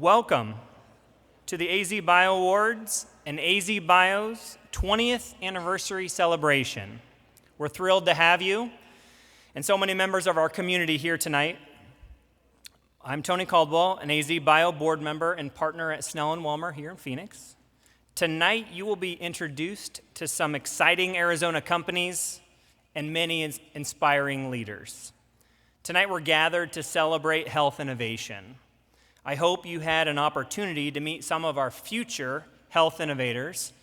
Welcome to the AZBio Awards and AZBio's 20th anniversary celebration. We're thrilled to have you and so many members of our community here tonight. I'm Tony Caldwell, an AZBio board member and partner at Snell & Walmer here in Phoenix. Tonight, you will be introduced to some exciting Arizona companies and many inspiring leaders. Tonight, we're gathered to celebrate health innovation. I hope you had an opportunity to meet some of our future health innovators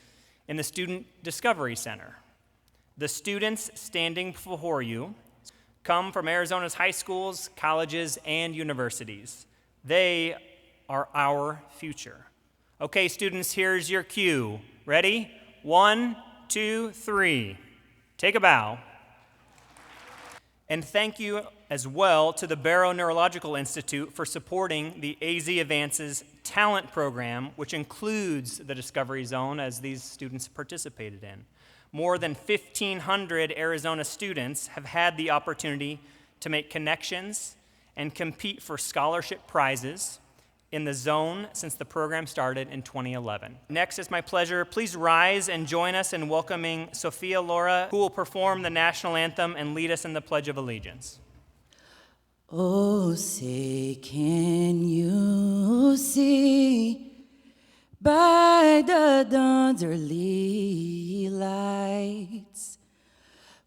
in the Student Discovery Center. The students standing before you come from Arizona's high schools, colleges, and universities. They are our future. Okay, students, here's your cue. Ready? 1, 2, 3. Take a bow. And thank you as well to the Barrow Neurological Institute for supporting the AZ Advances Talent Program, which includes the Discovery Zone as these students participated in. More than 1,500 Arizona students have had the opportunity to make connections and compete for scholarship prizes in the zone since the program started in 2011. Next, it's my pleasure. Please rise and join us in welcoming Sophia Laura, who will perform the national anthem and lead us in the Pledge of Allegiance. Oh, say, can you see by the dawn's early lights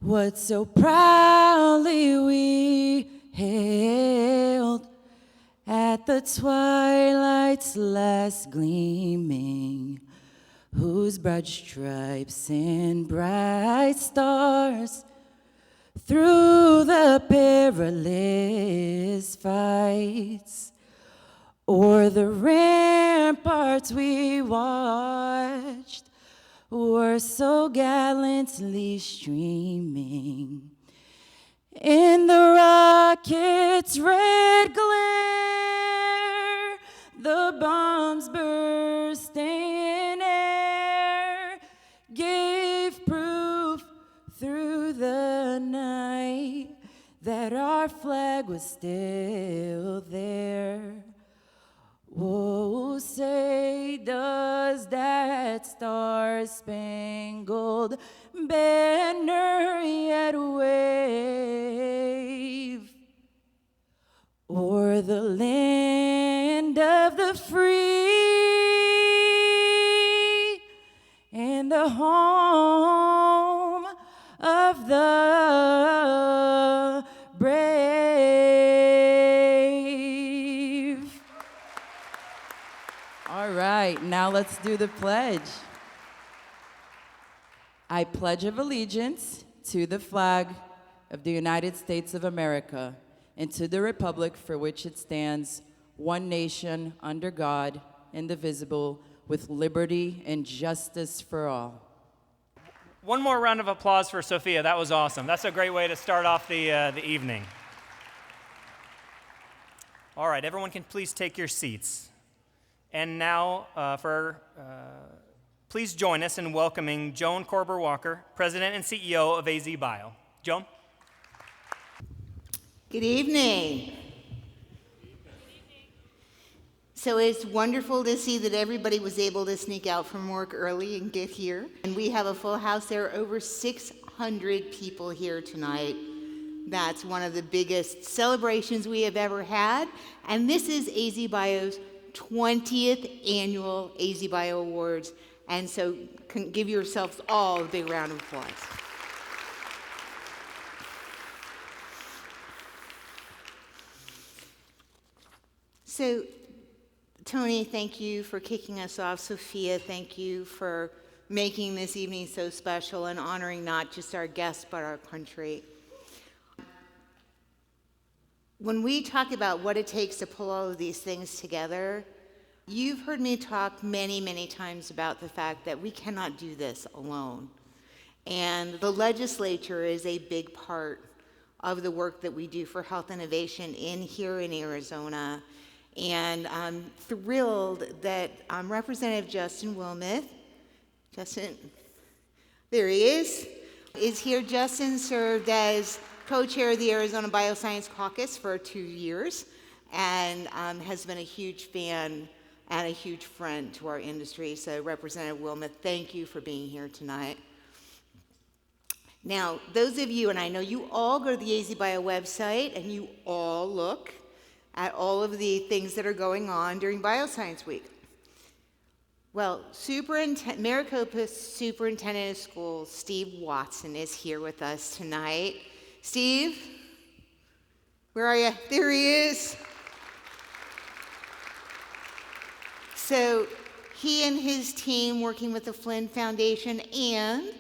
what so proudly we hailed at the twilight's last gleaming, whose broad stripes and bright stars through the perilous fights o'er the ramparts we watched were so gallantly streaming in the rocket's red glare, the bombs bursting in air gave proof through the night that our flag was still there. Oh, say, does that star-spangled banner yet wave o'er the land of the free and the home of the brave? All right, now let's do the pledge. I pledge of allegiance to the flag of the United States of America and to the republic for which it stands, one nation, under God, indivisible, with liberty and justice for all. One more round of applause for Sophia. That was awesome. That's a great way to start off the evening. All right, everyone can please take your seats. And now, please join us in welcoming Joan Korber-Walker, President and CEO of AZBio. Joan? Good evening. So it's wonderful to see that everybody was able to sneak out from work early and get here. And we have a full house. There are over 600 people here tonight. That's one of the biggest celebrations we have ever had. And this is AZBio's 20th annual AZBio Awards. And so give yourselves all a big round of applause. So, Tony, thank you for kicking us off. Sophia, thank you for making this evening so special and honoring not just our guests, but our country. When we talk about what it takes to pull all of these things together, you've heard me talk many, many times about the fact that we cannot do this alone. And the legislature is a big part of the work that we do for health innovation here in Arizona. And I'm thrilled that Representative Justin Wilmoth, there he is here. Justin served as co-chair of the Arizona Bioscience Caucus for 2 years and has been a huge fan and a huge friend to our industry. So Representative Wilmoth, thank you for being here tonight. Now, those of you, and I know you all go to the AZBio website and you all look at all of the things that are going on during Bioscience Week. Well, Maricopa's Superintendent of Schools, Steve Watson, is here with us tonight. Steve, where are you? There he is. So he and his team, working with the Flynn Foundation and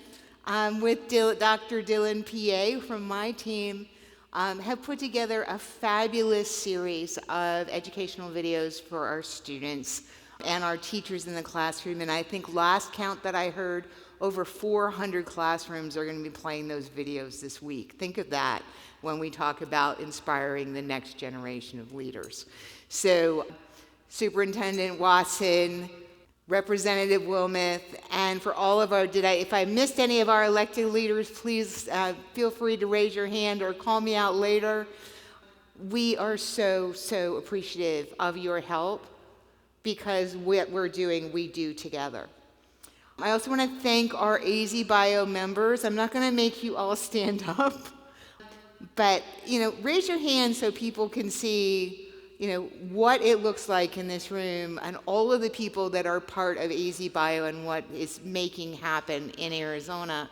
with Dr. Dylan P.A. from my team, have put together a fabulous series of educational videos for our students and our teachers in the classroom. And I think last count that I heard, over 400 classrooms are going to be playing those videos this week. Think of that when we talk about inspiring the next generation of leaders. So Superintendent Watson, Representative Wilmoth, and for all of our, if I missed any of our elected leaders, please feel free to raise your hand or call me out later. We are so, so appreciative of your help, because what we're doing, we do together. I also want to thank our AZBio members. I'm not going to make you all stand up, but raise your hand so people can see what it looks like in this room and all of the people that are part of AZBio and what is making happen in Arizona.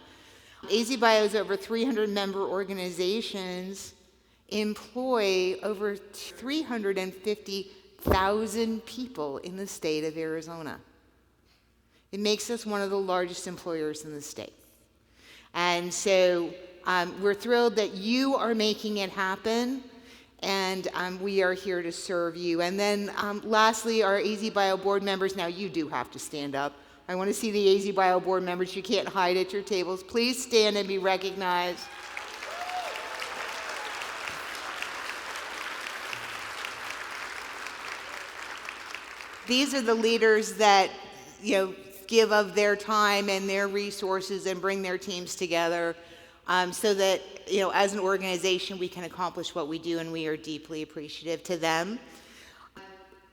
AZBio's over 300 member organizations employ over 350,000 people in the state of Arizona. It makes us one of the largest employers in the state. And so we're thrilled that you are making it happen, and we are here to serve you. And then lastly, our AZBio board members. Now you do have to stand up. I want to see the AZBio board members. You can't hide at your tables. Please stand and be recognized. These are the leaders that give of their time and their resources and bring their teams together so that as an organization we can accomplish what we do, and we are deeply appreciative to them.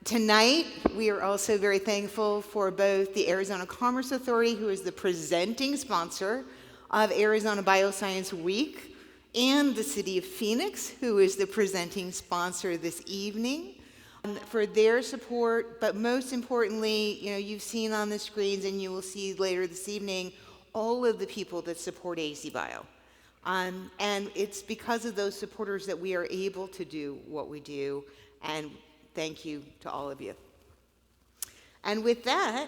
Tonight we are also very thankful for both the Arizona Commerce Authority, who is the presenting sponsor of Arizona Bioscience Week, and the City of Phoenix, who is the presenting sponsor this evening, for their support. But most importantly, you've seen on the screens and you will see later this evening all of the people that support AZBio. And it's because of those supporters that we are able to do what we do, and thank you to all of you. And with that,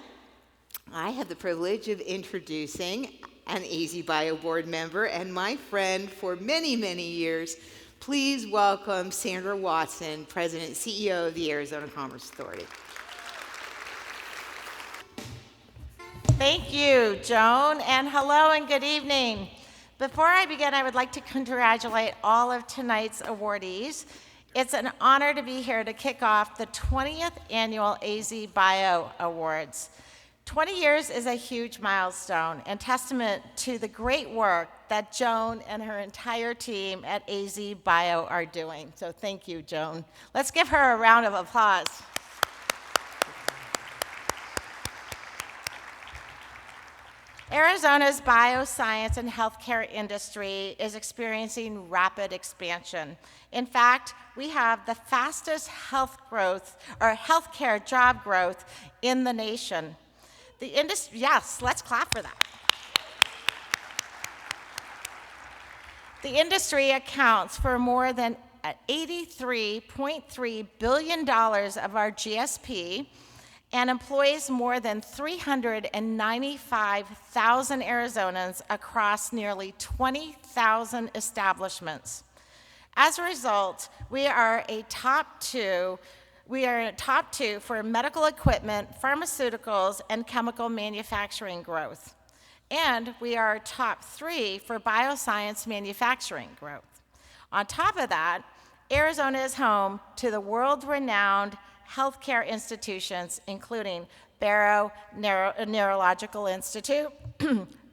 I have the privilege of introducing an AZBio board member and my friend for many, many years. Please welcome Sandra Watson, President and CEO of the Arizona Commerce Authority. Thank you, Joan, and hello and good evening. Before I begin, I would like to congratulate all of tonight's awardees. It's an honor to be here to kick off the 20th annual AZBio Awards. 20 years is a huge milestone and testament to the great work that Joan and her entire team at AZBio are doing. So thank you, Joan. Let's give her a round of applause. Arizona's bioscience and healthcare industry is experiencing rapid expansion. In fact, we have the fastest healthcare job growth in the nation. Yes, let's clap for that. The industry accounts for more than $83.3 billion of our GSP and employs more than 395,000 Arizonans across nearly 20,000 establishments. As a result, we are a top two for medical equipment, pharmaceuticals, and chemical manufacturing growth. And we are top 3 for bioscience manufacturing growth. On top of that, Arizona is home to the world-renowned healthcare institutions, including Barrow Neurological Institute,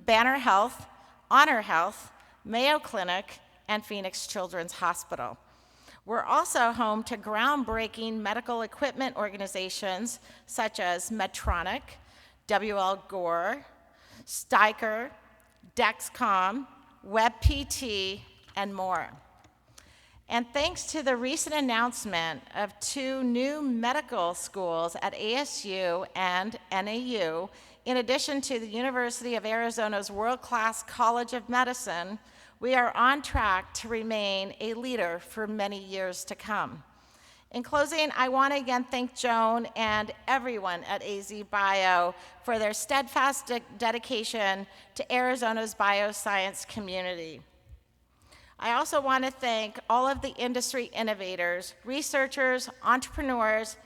Banner Health, Honor Health, Mayo Clinic, and Phoenix Children's Hospital. We're also home to groundbreaking medical equipment organizations such as Medtronic, WL Gore, Stryker, Dexcom, WebPT, and more. And thanks to the recent announcement of 2 new medical schools at ASU and NAU, in addition to the University of Arizona's world-class College of Medicine, we are on track to remain a leader for many years to come. In closing, I want to again thank Joan and everyone at AZBio for their steadfast dedication to Arizona's bioscience community. I also want to thank all of the industry innovators, researchers, entrepreneurs,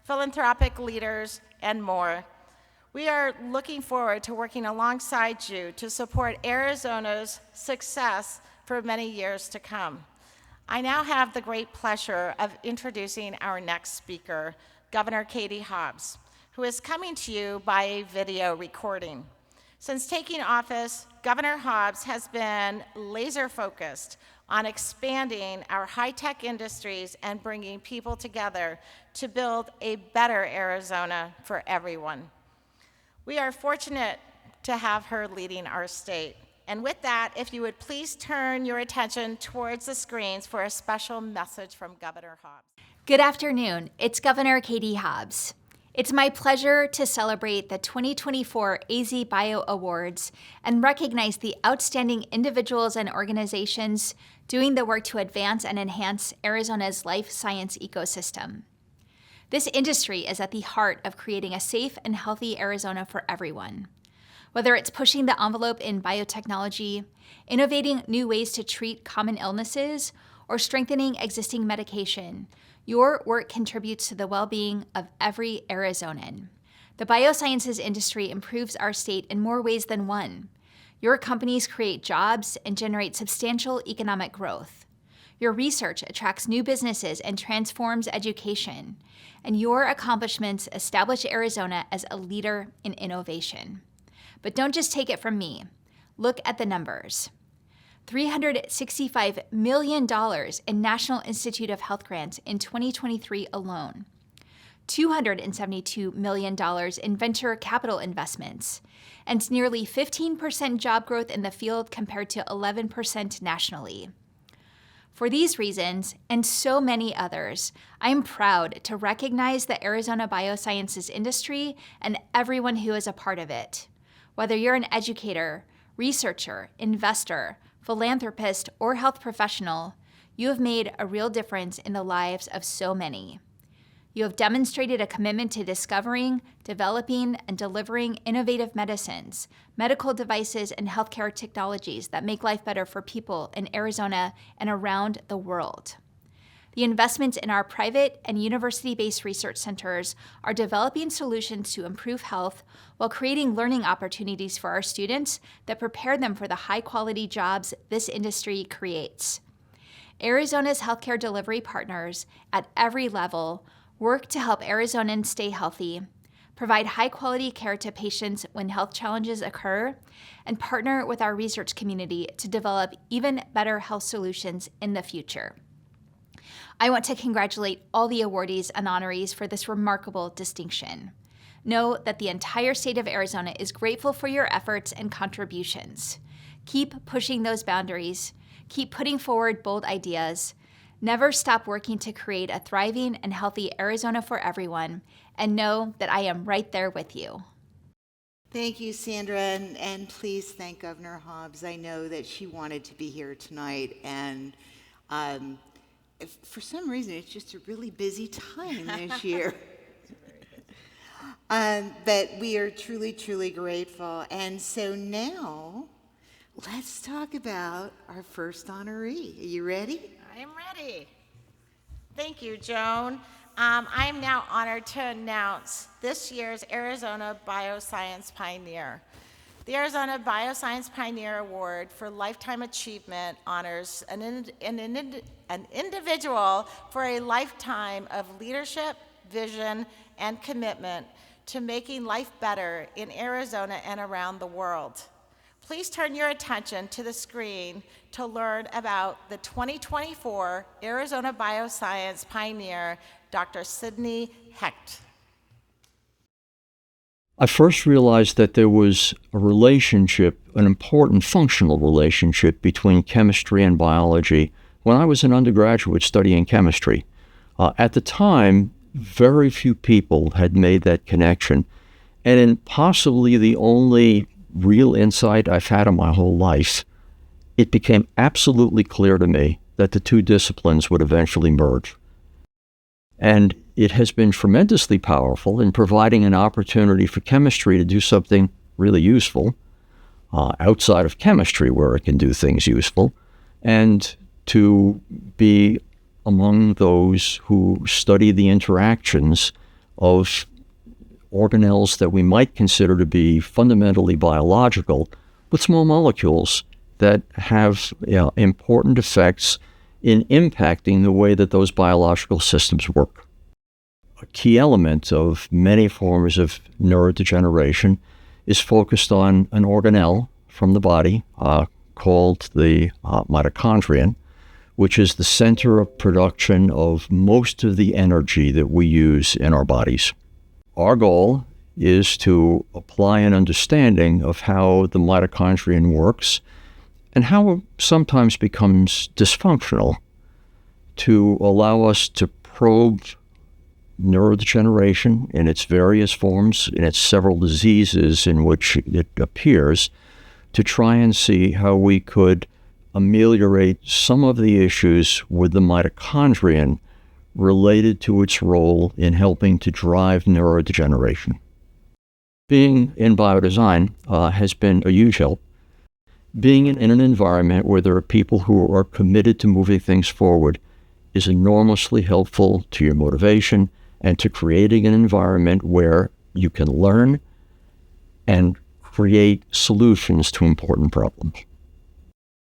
philanthropic leaders, and more. We are looking forward to working alongside you to support Arizona's success for many years to come. I now have the great pleasure of introducing our next speaker, Governor Katie Hobbs, who is coming to you by a video recording. Since taking office, Governor Hobbs has been laser-focused on expanding our high-tech industries and bringing people together to build a better Arizona for everyone. We are fortunate to have her leading our state. And with that, if you would please turn your attention towards the screens for a special message from Governor Hobbs. Good afternoon. It's Governor Katie Hobbs. It's my pleasure to celebrate the 2024 AZBio Awards and recognize the outstanding individuals and organizations doing the work to advance and enhance Arizona's life science ecosystem. This industry is at the heart of creating a safe and healthy Arizona for everyone. Whether it's pushing the envelope in biotechnology, innovating new ways to treat common illnesses, or strengthening existing medication, your work contributes to the well-being of every Arizonan. The biosciences industry improves our state in more ways than one. Your companies create jobs and generate substantial economic growth. Your research attracts new businesses and transforms education. And your accomplishments establish Arizona as a leader in innovation. But don't just take it from me. Look at the numbers. $365 million in National Institute of Health grants in 2023 alone. $272 million in venture capital investments, and nearly 15% job growth in the field compared to 11% nationally. For these reasons, and so many others, I am proud to recognize the Arizona biosciences industry and everyone who is a part of it. Whether you're an educator, researcher, investor, philanthropist, or health professional, you have made a real difference in the lives of so many. You have demonstrated a commitment to discovering, developing, and delivering innovative medicines, medical devices, and healthcare technologies that make life better for people in Arizona and around the world. The investments in our private and university-based research centers are developing solutions to improve health while creating learning opportunities for our students that prepare them for the high-quality jobs this industry creates. Arizona's healthcare delivery partners at every level work to help Arizonans stay healthy, provide high-quality care to patients when health challenges occur, and partner with our research community to develop even better health solutions in the future. I want to congratulate all the awardees and honorees for this remarkable distinction. Know that the entire state of Arizona is grateful for your efforts and contributions. Keep pushing those boundaries. Keep putting forward bold ideas. Never stop working to create a thriving and healthy Arizona for everyone, and know that I am right there with you. Thank you, Sandra, and please thank Governor Hobbs. I know that she wanted to be here tonight, and if for some reason it's just a really busy time this year. But we are truly, truly grateful. And so now, let's talk about our first honoree. Are you ready? I am ready. Thank you, Joan. I am now honored to announce this year's Arizona Bioscience Pioneer. The Arizona Bioscience Pioneer Award for Lifetime Achievement honors an individual for a lifetime of leadership, vision, and commitment to making life better in Arizona and around the world. Please turn your attention to the screen to learn about the 2024 Arizona Bioscience Pioneer, Dr. Sidney Hecht. I first realized that there was a relationship, an important functional relationship between chemistry and biology when I was an undergraduate studying chemistry. At the time, very few people had made that connection, and in possibly the only real insight I've had in my whole life, it became absolutely clear to me that the two disciplines would eventually merge. And it has been tremendously powerful in providing an opportunity for chemistry to do something really useful outside of chemistry where it can do things useful, and to be among those who study the interactions of organelles that we might consider to be fundamentally biological with small molecules that have important effects in impacting the way that those biological systems work. A key element of many forms of neurodegeneration is focused on an organelle from the body called the mitochondrion, which is the center of production of most of the energy that we use in our bodies. Our goal is to apply an understanding of how the mitochondrion works and how it sometimes becomes dysfunctional to allow us to probe neurodegeneration in its various forms, in its several diseases in which it appears, to try and see how we could ameliorate some of the issues with the mitochondrion related to its role in helping to drive neurodegeneration. Being in biodesign has been a huge help. Being in an environment where there are people who are committed to moving things forward is enormously helpful to your motivation and to creating an environment where you can learn and create solutions to important problems.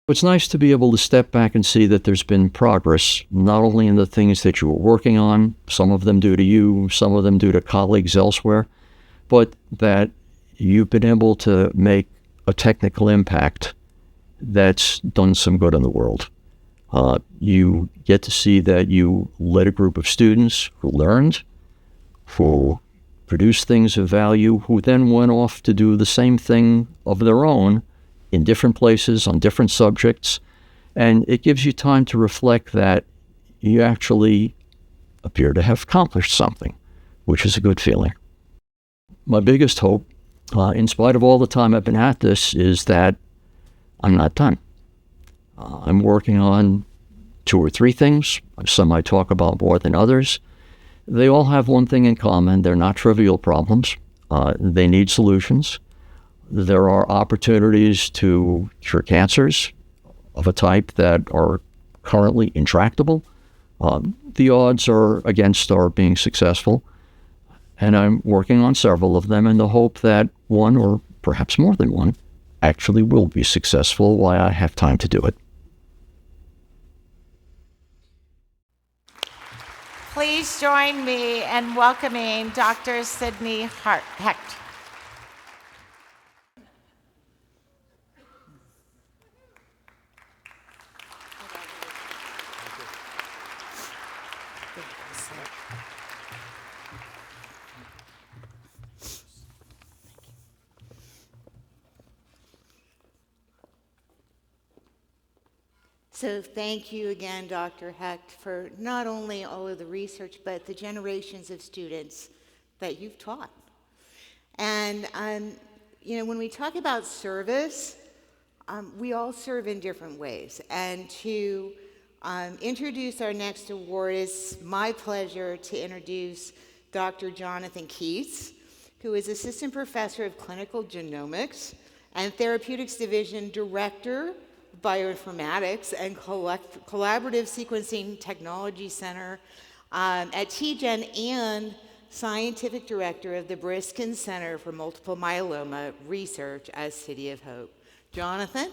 It's nice to be able to step back and see that there's been progress, not only in the things that you were working on, some of them due to you, some of them due to colleagues elsewhere, but that you've been able to make a technical impact that's done some good in the world. You get to see that you led a group of students who learned, who produced things of value, who then went off to do the same thing of their own in different places, on different subjects, and it gives you time to reflect that you actually appear to have accomplished something, which is a good feeling. My biggest hope, in spite of all the time I've been at this, is that I'm not done. I'm working on 2 or 3 things. Some I talk about more than others. They all have one thing in common. They're not trivial problems. They need solutions. There are opportunities to cure cancers of a type that are currently intractable. The odds are against our being successful, and I'm working on several of them in the hope that one, or perhaps more than one, actually will be successful while I have time to do it. Please join me in welcoming Dr. Sidney Hecht. So thank you again, Dr. Hecht, for not only all of the research, but the generations of students that you've taught. And, when we talk about service, we all serve in different ways. And to introduce our next award, it's my pleasure to introduce Dr. Jonathan Keats, who is Assistant Professor of Clinical Genomics and Therapeutics Division Director of Bioinformatics and Collaborative Sequencing Technology Center at TGen and Scientific Director of the Briskin Center for Multiple Myeloma Research at City of Hope. Jonathan?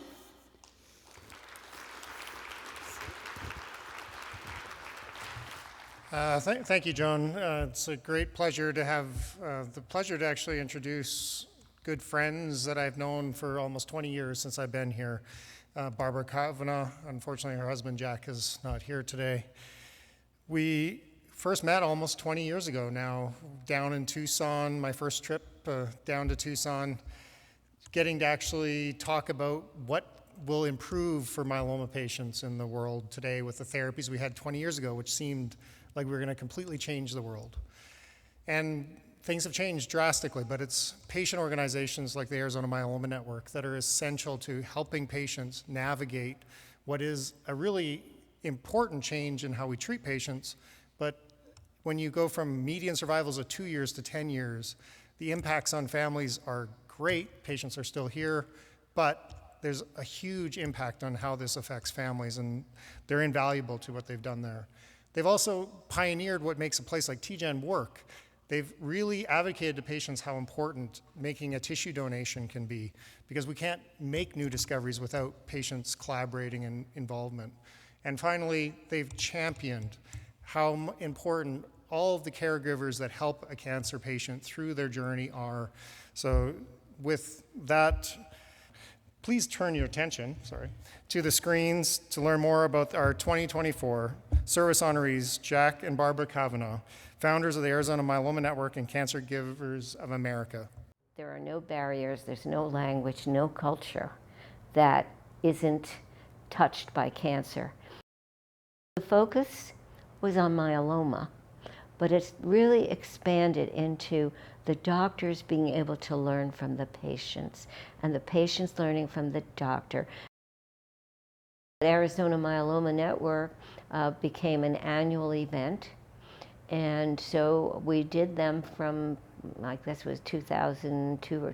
Thank you, Joan. It's a great pleasure to have the pleasure to actually introduce good friends that I've known for almost 20 years since I've been here. Barbara Kavanaugh, unfortunately her husband Jack is not here today. We first met almost 20 years ago now, down in Tucson, my first trip down to Tucson, getting to actually talk about what will improve for myeloma patients in the world today with the therapies we had 20 years ago, which seemed like we were going to completely change the world. And things have changed drastically, but it's patient organizations like the Arizona Myeloma Network that are essential to helping patients navigate what is a really important change in how we treat patients. But when you go from median survivals of 2 years to 10 years, the impacts on families are great. Patients are still here, but there's a huge impact on how this affects families, and they're invaluable to what they've done there. They've also pioneered what makes a place like TGen work. They've really advocated to patients how important making a tissue donation can be, because we can't make new discoveries without patients collaborating and involvement. And finally, they've championed how important all of the caregivers that help a cancer patient through their journey are. So with that, please turn your attention, to the screens to learn more about our 2024 service honorees, Jack and Barbara Kavanaugh, founders of the Arizona Myeloma Network and Cancer Givers of America. There are no barriers, there's no language, no culture that isn't touched by cancer. The focus was on myeloma, but it's really expanded into the doctors being able to learn from the patients and the patients learning from the doctor. The Arizona Myeloma Network became an annual event, and so we did them from, like, this was 2002 or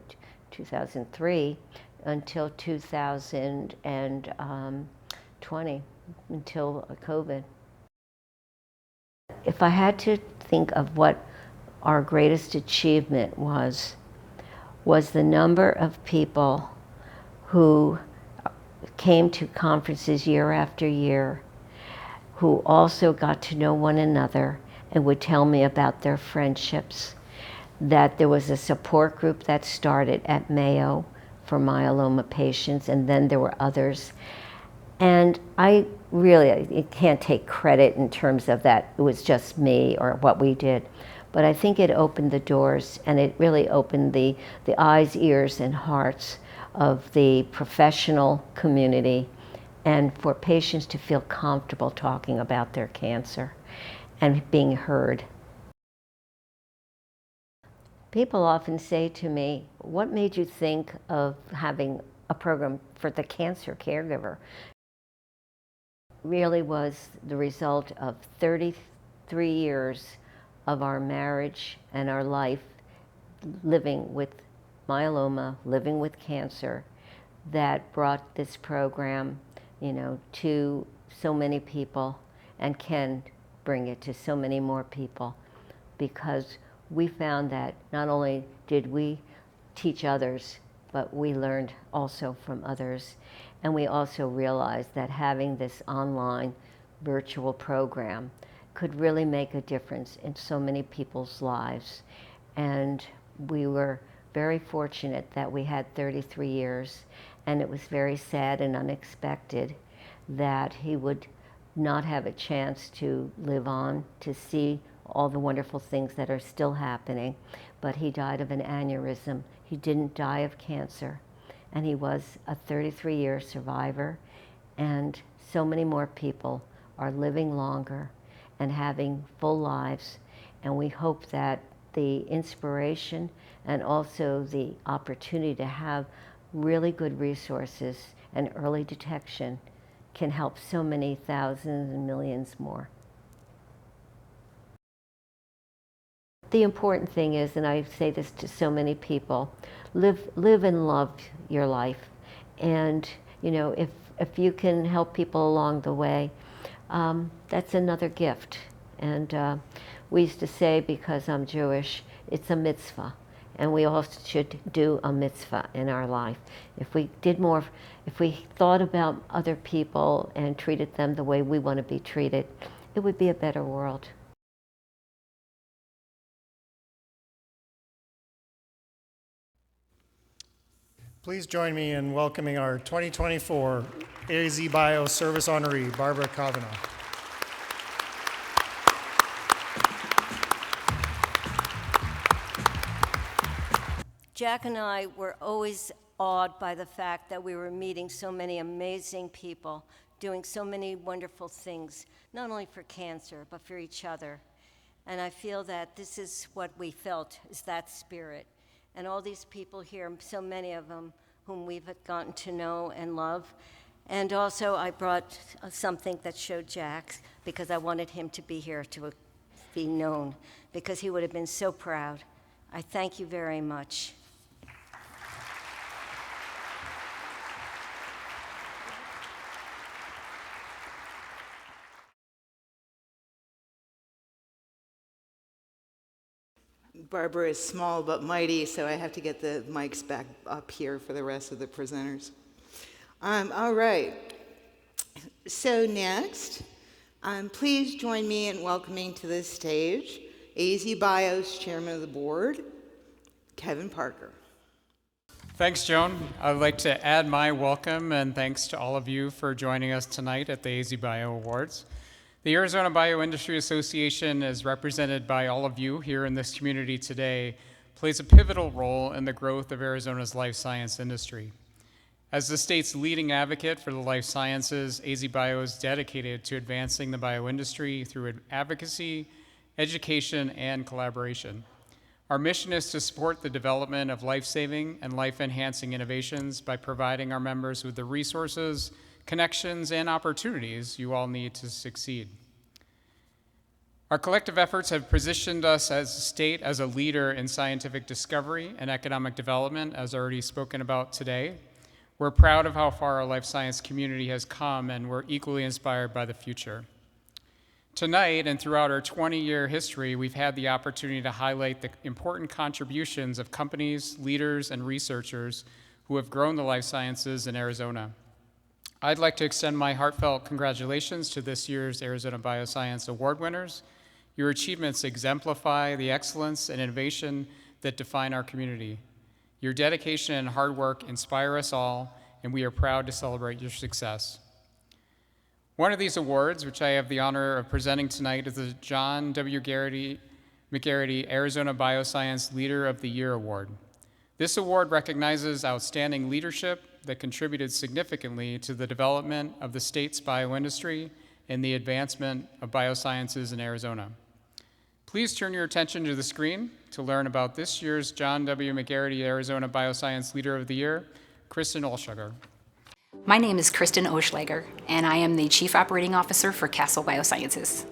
2003 until 2020, until COVID. If I had to think of what our greatest achievement was the number of people who came to conferences year after year, who also got to know one another and would tell me about their friendships, that there was a support group that started at Mayo for myeloma patients, and then there were others. And I can't take credit in terms of that it was just me or what we did, but I think it opened the doors, and it really opened the eyes, ears, and hearts of the professional community, and for patients to feel comfortable talking about their cancer and being heard. People often say to me, what made you think of having a program for the cancer caregiver? Really was the result of 33 years of our marriage and our life living with myeloma, living with cancer, that brought this program, to so many people, and can bring it to so many more people, because we found that not only did we teach others, but we learned also from others. And we also realized that having this online virtual program could really make a difference in so many people's lives. And we were very fortunate that we had 33 years, and it was very sad and unexpected that he would not have a chance to live on, to see all the wonderful things that are still happening. But he died of an aneurysm. He didn't die of cancer. And he was a 33-year survivor, and so many more people are living longer and having full lives. And we hope that the inspiration and also the opportunity to have really good resources and early detection can help so many thousands and millions more. The important thing is, and I say this to so many people, live and love your life. And if you can help people along the way, that's another gift. And we used to say, because I'm Jewish, it's a mitzvah. And we all should do a mitzvah in our life. If we did more, if we thought about other people and treated them the way we want to be treated, it would be a better world. Please join me in welcoming our 2024 AZBio Service Honoree, Barbara Kavanaugh. Jack and I were always awed by the fact that we were meeting so many amazing people, doing so many wonderful things, not only for cancer, but for each other. And I feel that this is what we felt, is that spirit. And all these people here, so many of them whom we've gotten to know and love. And also I brought something that showed Jack because I wanted him to be here to be known, because he would have been so proud. I thank you very much. Barbara is small but mighty, so I have to get the mics back up here for the rest of the presenters. All right. So next, please join me in welcoming to this stage AZBio's Chairman of the Board, Kevin Parker. Thanks, Joan. I would like to add my welcome and thanks to all of you for joining us tonight at the AZBio Awards. The Arizona Bioindustry Association, as represented by all of you here in this community today, plays a pivotal role in the growth of Arizona's life science industry. As the state's leading advocate for the life sciences, AZBio is dedicated to advancing the bioindustry through advocacy, education, and collaboration. Our mission is to support the development of life-saving and life-enhancing innovations by providing our members with the resources, connections, and opportunities you all need to succeed. Our collective efforts have positioned us as a state as a leader in scientific discovery and economic development, as already spoken about today. We're proud of how far our life science community has come, and we're equally inspired by the future. Tonight and throughout our 20-year history, we've had the opportunity to highlight the important contributions of companies, leaders, and researchers who have grown the life sciences in Arizona. I'd like to extend my heartfelt congratulations to this year's Arizona Bioscience Award winners. Your achievements exemplify the excellence and innovation that define our community. Your dedication and hard work inspire us all, and we are proud to celebrate your success. One of these awards, which I have the honor of presenting tonight, is the John W. McGarity Arizona Bioscience Leader of the Year Award. This award recognizes outstanding leadership that contributed significantly to the development of the state's bioindustry and the advancement of biosciences in Arizona. Please turn your attention to the screen to learn about this year's John W. McGarity Arizona Bioscience Leader of the Year, Kristen Olschlager. My name is Kristen Oschlager, and I am the Chief Operating Officer for Castle Biosciences.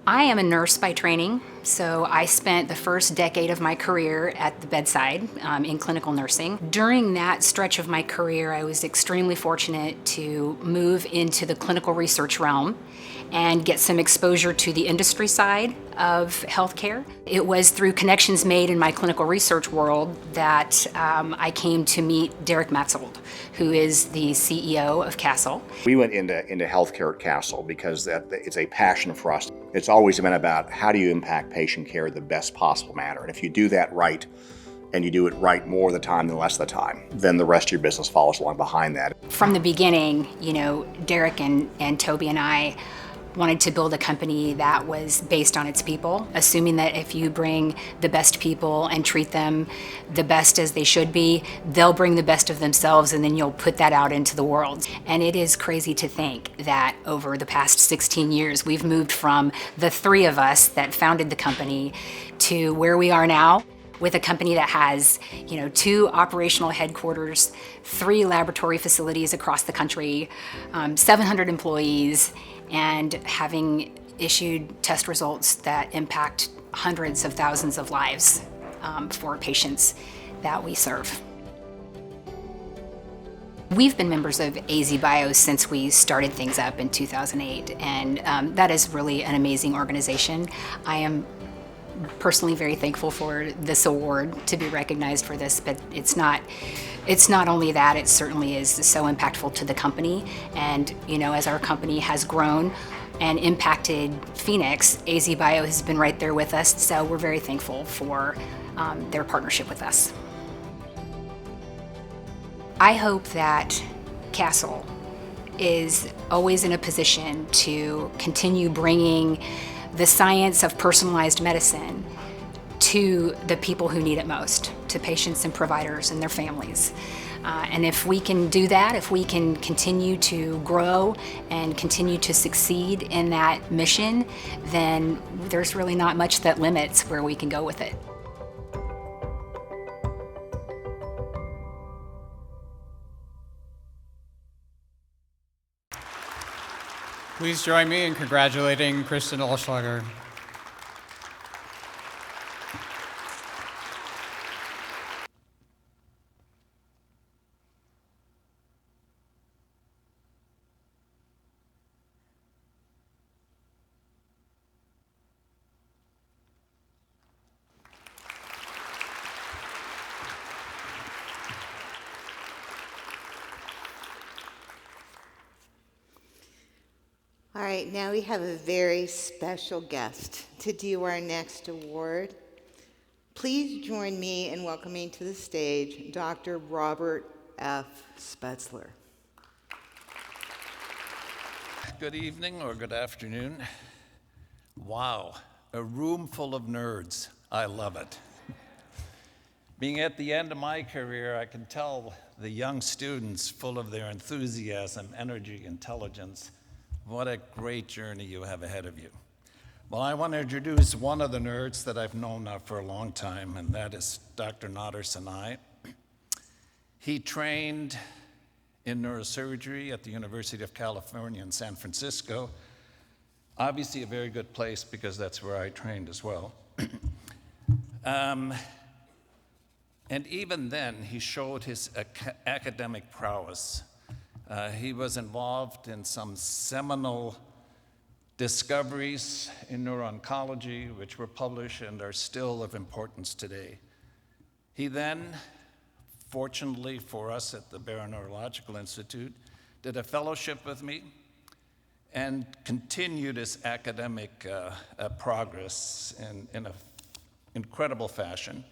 I am a nurse by training, so I spent the first decade of my career at the bedside in clinical nursing. During that stretch of my career, I was extremely fortunate to move into the clinical research realm and get some exposure to the industry side of healthcare. It was through connections made in my clinical research world that I came to meet Derek Matzold, who is the CEO of Castle. We went into healthcare at Castle because it's a passion for us. It's always been about how do you impact patient care the best possible manner. And if you do that right, and you do it right more of the time than less of the time, then the rest of your business follows along behind that. From the beginning, Derek and Toby and I wanted to build a company that was based on its people, assuming that if you bring the best people and treat them the best as they should be, they'll bring the best of themselves, and then you'll put that out into the world. And it is crazy to think that over the past 16 years, we've moved from the three of us that founded the company to where we are now, with a company that has, 2 operational headquarters, 3 laboratory facilities across the country, 700 employees, and having issued test results that impact hundreds of thousands of lives for patients that we serve. We've been members of AZBio since we started things up in 2008, and that is really an amazing organization. I am personally very thankful for this award, to be recognized for this, but it's not only that, it certainly is so impactful to the company. And as our company has grown and impacted Phoenix, AZBio has been right there with us, so we're very thankful for their partnership with us. I hope that Castle is always in a position to continue bringing the science of personalized medicine to the people who need it most, to patients and providers and their families. And if we can do that, if we can continue to grow and continue to succeed in that mission, then there's really not much that limits where we can go with it. Please join me in congratulating Kristen Olschlager. All right, now we have a very special guest to do our next award. Please join me in welcoming to the stage Dr. Robert F. Spetzler. Good evening or good afternoon. Wow, a room full of nerds. I love it. Being at the end of my career, I can tell the young students full of their enthusiasm, energy, intelligence, what a great journey you have ahead of you. Well, I want to introduce one of the nerds that I've known now for a long time, and that is Dr. Nader Sinai. He trained in neurosurgery at the University of California in San Francisco. Obviously a very good place because that's where I trained as well. And even then, he showed his academic prowess. He was involved in some seminal discoveries in neuro-oncology, which were published and are still of importance today. He then, fortunately for us at the Barrow Neurological Institute, did a fellowship with me and continued his academic progress in an incredible fashion.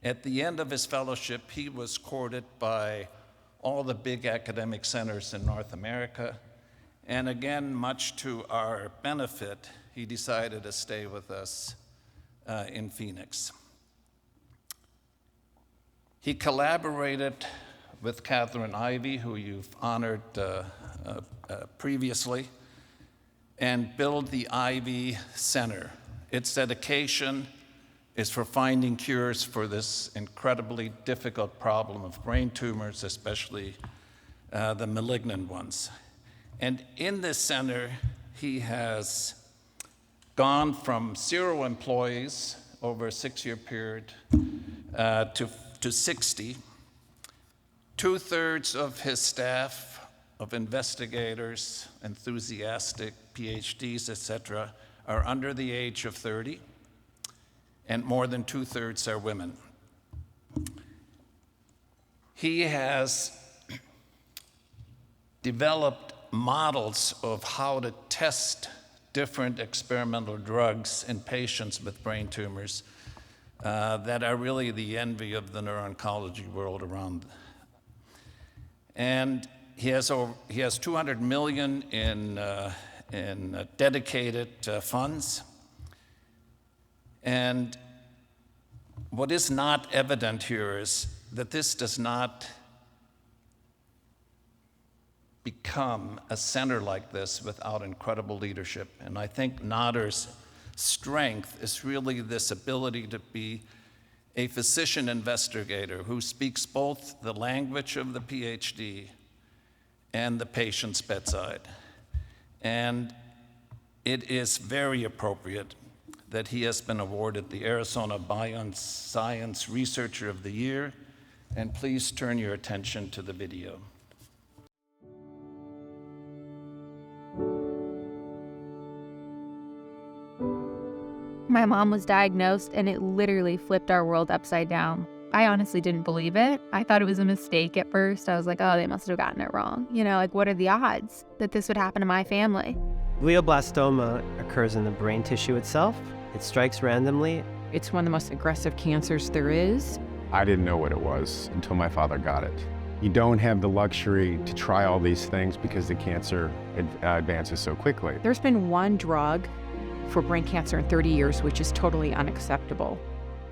At the end of his fellowship, he was courted by all the big academic centers in North America. And again, much to our benefit, he decided to stay with us in Phoenix. He collaborated with Catherine Ivey, who you've honored previously, and built the Ivey Center. Its dedication is for finding cures for this incredibly difficult problem of brain tumors, especially the malignant ones. And in this center, he has gone from 0 employees over a 6-year period to 60. 2/3 of his staff, of investigators, enthusiastic PhDs, etc., are under the age of 30. And more than 2/3 are women. He has developed models of how to test different experimental drugs in patients with brain tumors that are really the envy of the neuro-oncology world around. And he has $200 million in dedicated funds. And what is not evident here is that this does not become a center like this without incredible leadership. And I think Nader's strength is really this ability to be a physician investigator who speaks both the language of the PhD and the patient's bedside. And it is very appropriate that he has been awarded the Arizona Bioscience Researcher of the Year. And please turn your attention to the video. My mom was diagnosed and it literally flipped our world upside down. I honestly didn't believe it. I thought it was a mistake at first. I was like, oh, they must have gotten it wrong. You know, like, what are the odds that this would happen to my family? Glioblastoma occurs in the brain tissue itself. It strikes randomly. It's one of the most aggressive cancers there is. I didn't know what it was until my father got it. You don't have the luxury to try all these things because the cancer advances so quickly. There's been one drug for brain cancer in 30 years, which is totally unacceptable.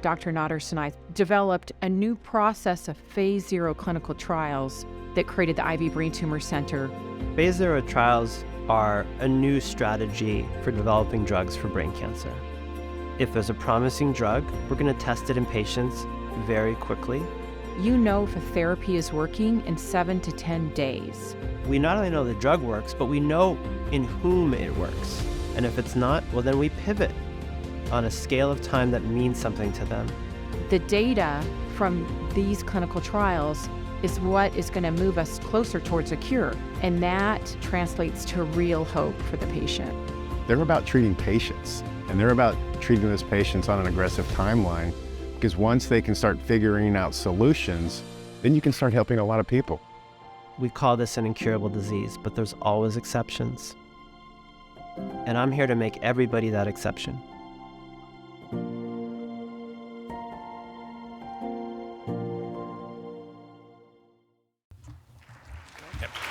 Dr. Nader Sinai developed a new process of phase 0 clinical trials that created the Ivy Brain Tumor Center. Phase 0 trials are a new strategy for developing drugs for brain cancer. If there's a promising drug, we're going to test it in patients very quickly. You know if a therapy is working in 7 to 10 days. We not only know the drug works, but we know in whom it works. And if it's not, well, then we pivot on a scale of time that means something to them. The data from these clinical trials is what is going to move us closer towards a cure, and that translates to real hope for the patient. They're about treating patients, and they're about treating those patients on an aggressive timeline, because once they can start figuring out solutions, then you can start helping a lot of people. We call this an incurable disease, but there's always exceptions. And I'm here to make everybody that exception.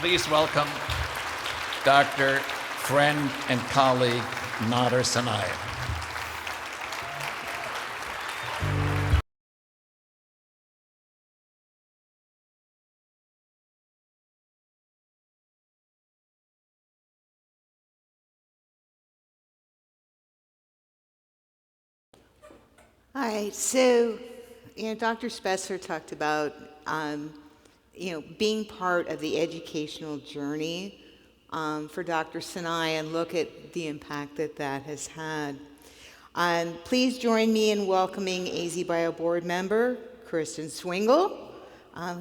Please welcome Dr. friend and colleague Nader Sinai. All right, so, Dr. Spesser talked about, being part of the educational journey for Dr. Sinai, and look at the impact that has had. Please join me in welcoming AZBio board member Kristen Swingle,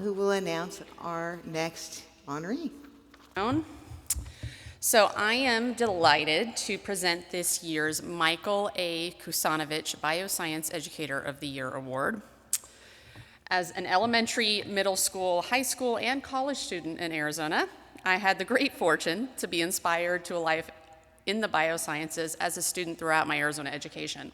who will announce our next honoree. So I am delighted to present this year's Michael A. Kusanovich Bioscience Educator of the Year Award. As an elementary, middle school, high school, and college student in Arizona, I had the great fortune to be inspired to a life in the biosciences as a student throughout my Arizona education.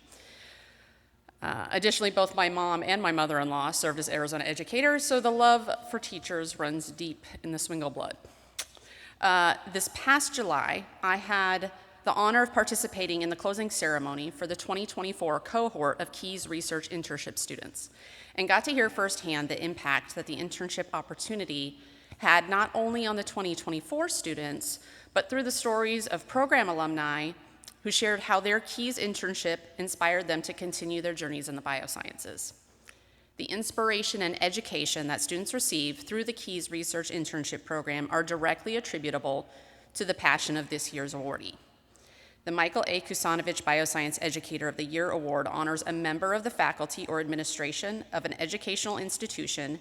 Additionally, both my mom and my mother-in-law served as Arizona educators, so the love for teachers runs deep in the Swingle blood. This past July, I had the honor of participating in the closing ceremony for the 2024 cohort of Keys Research Internship students, and got to hear firsthand the impact that the internship opportunity had not only on the 2024 students, but through the stories of program alumni who shared how their Keys internship inspired them to continue their journeys in the biosciences. The inspiration and education that students receive through the Keys Research Internship Program are directly attributable to the passion of this year's awardee. The Michael A. Kusanovich Bioscience Educator of the Year Award honors a member of the faculty or administration of an educational institution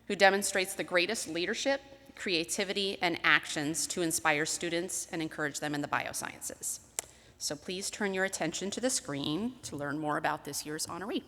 who demonstrates the greatest leadership, creativity, and actions to inspire students and encourage them in the biosciences. So please turn your attention to the screen to learn more about this year's honoree.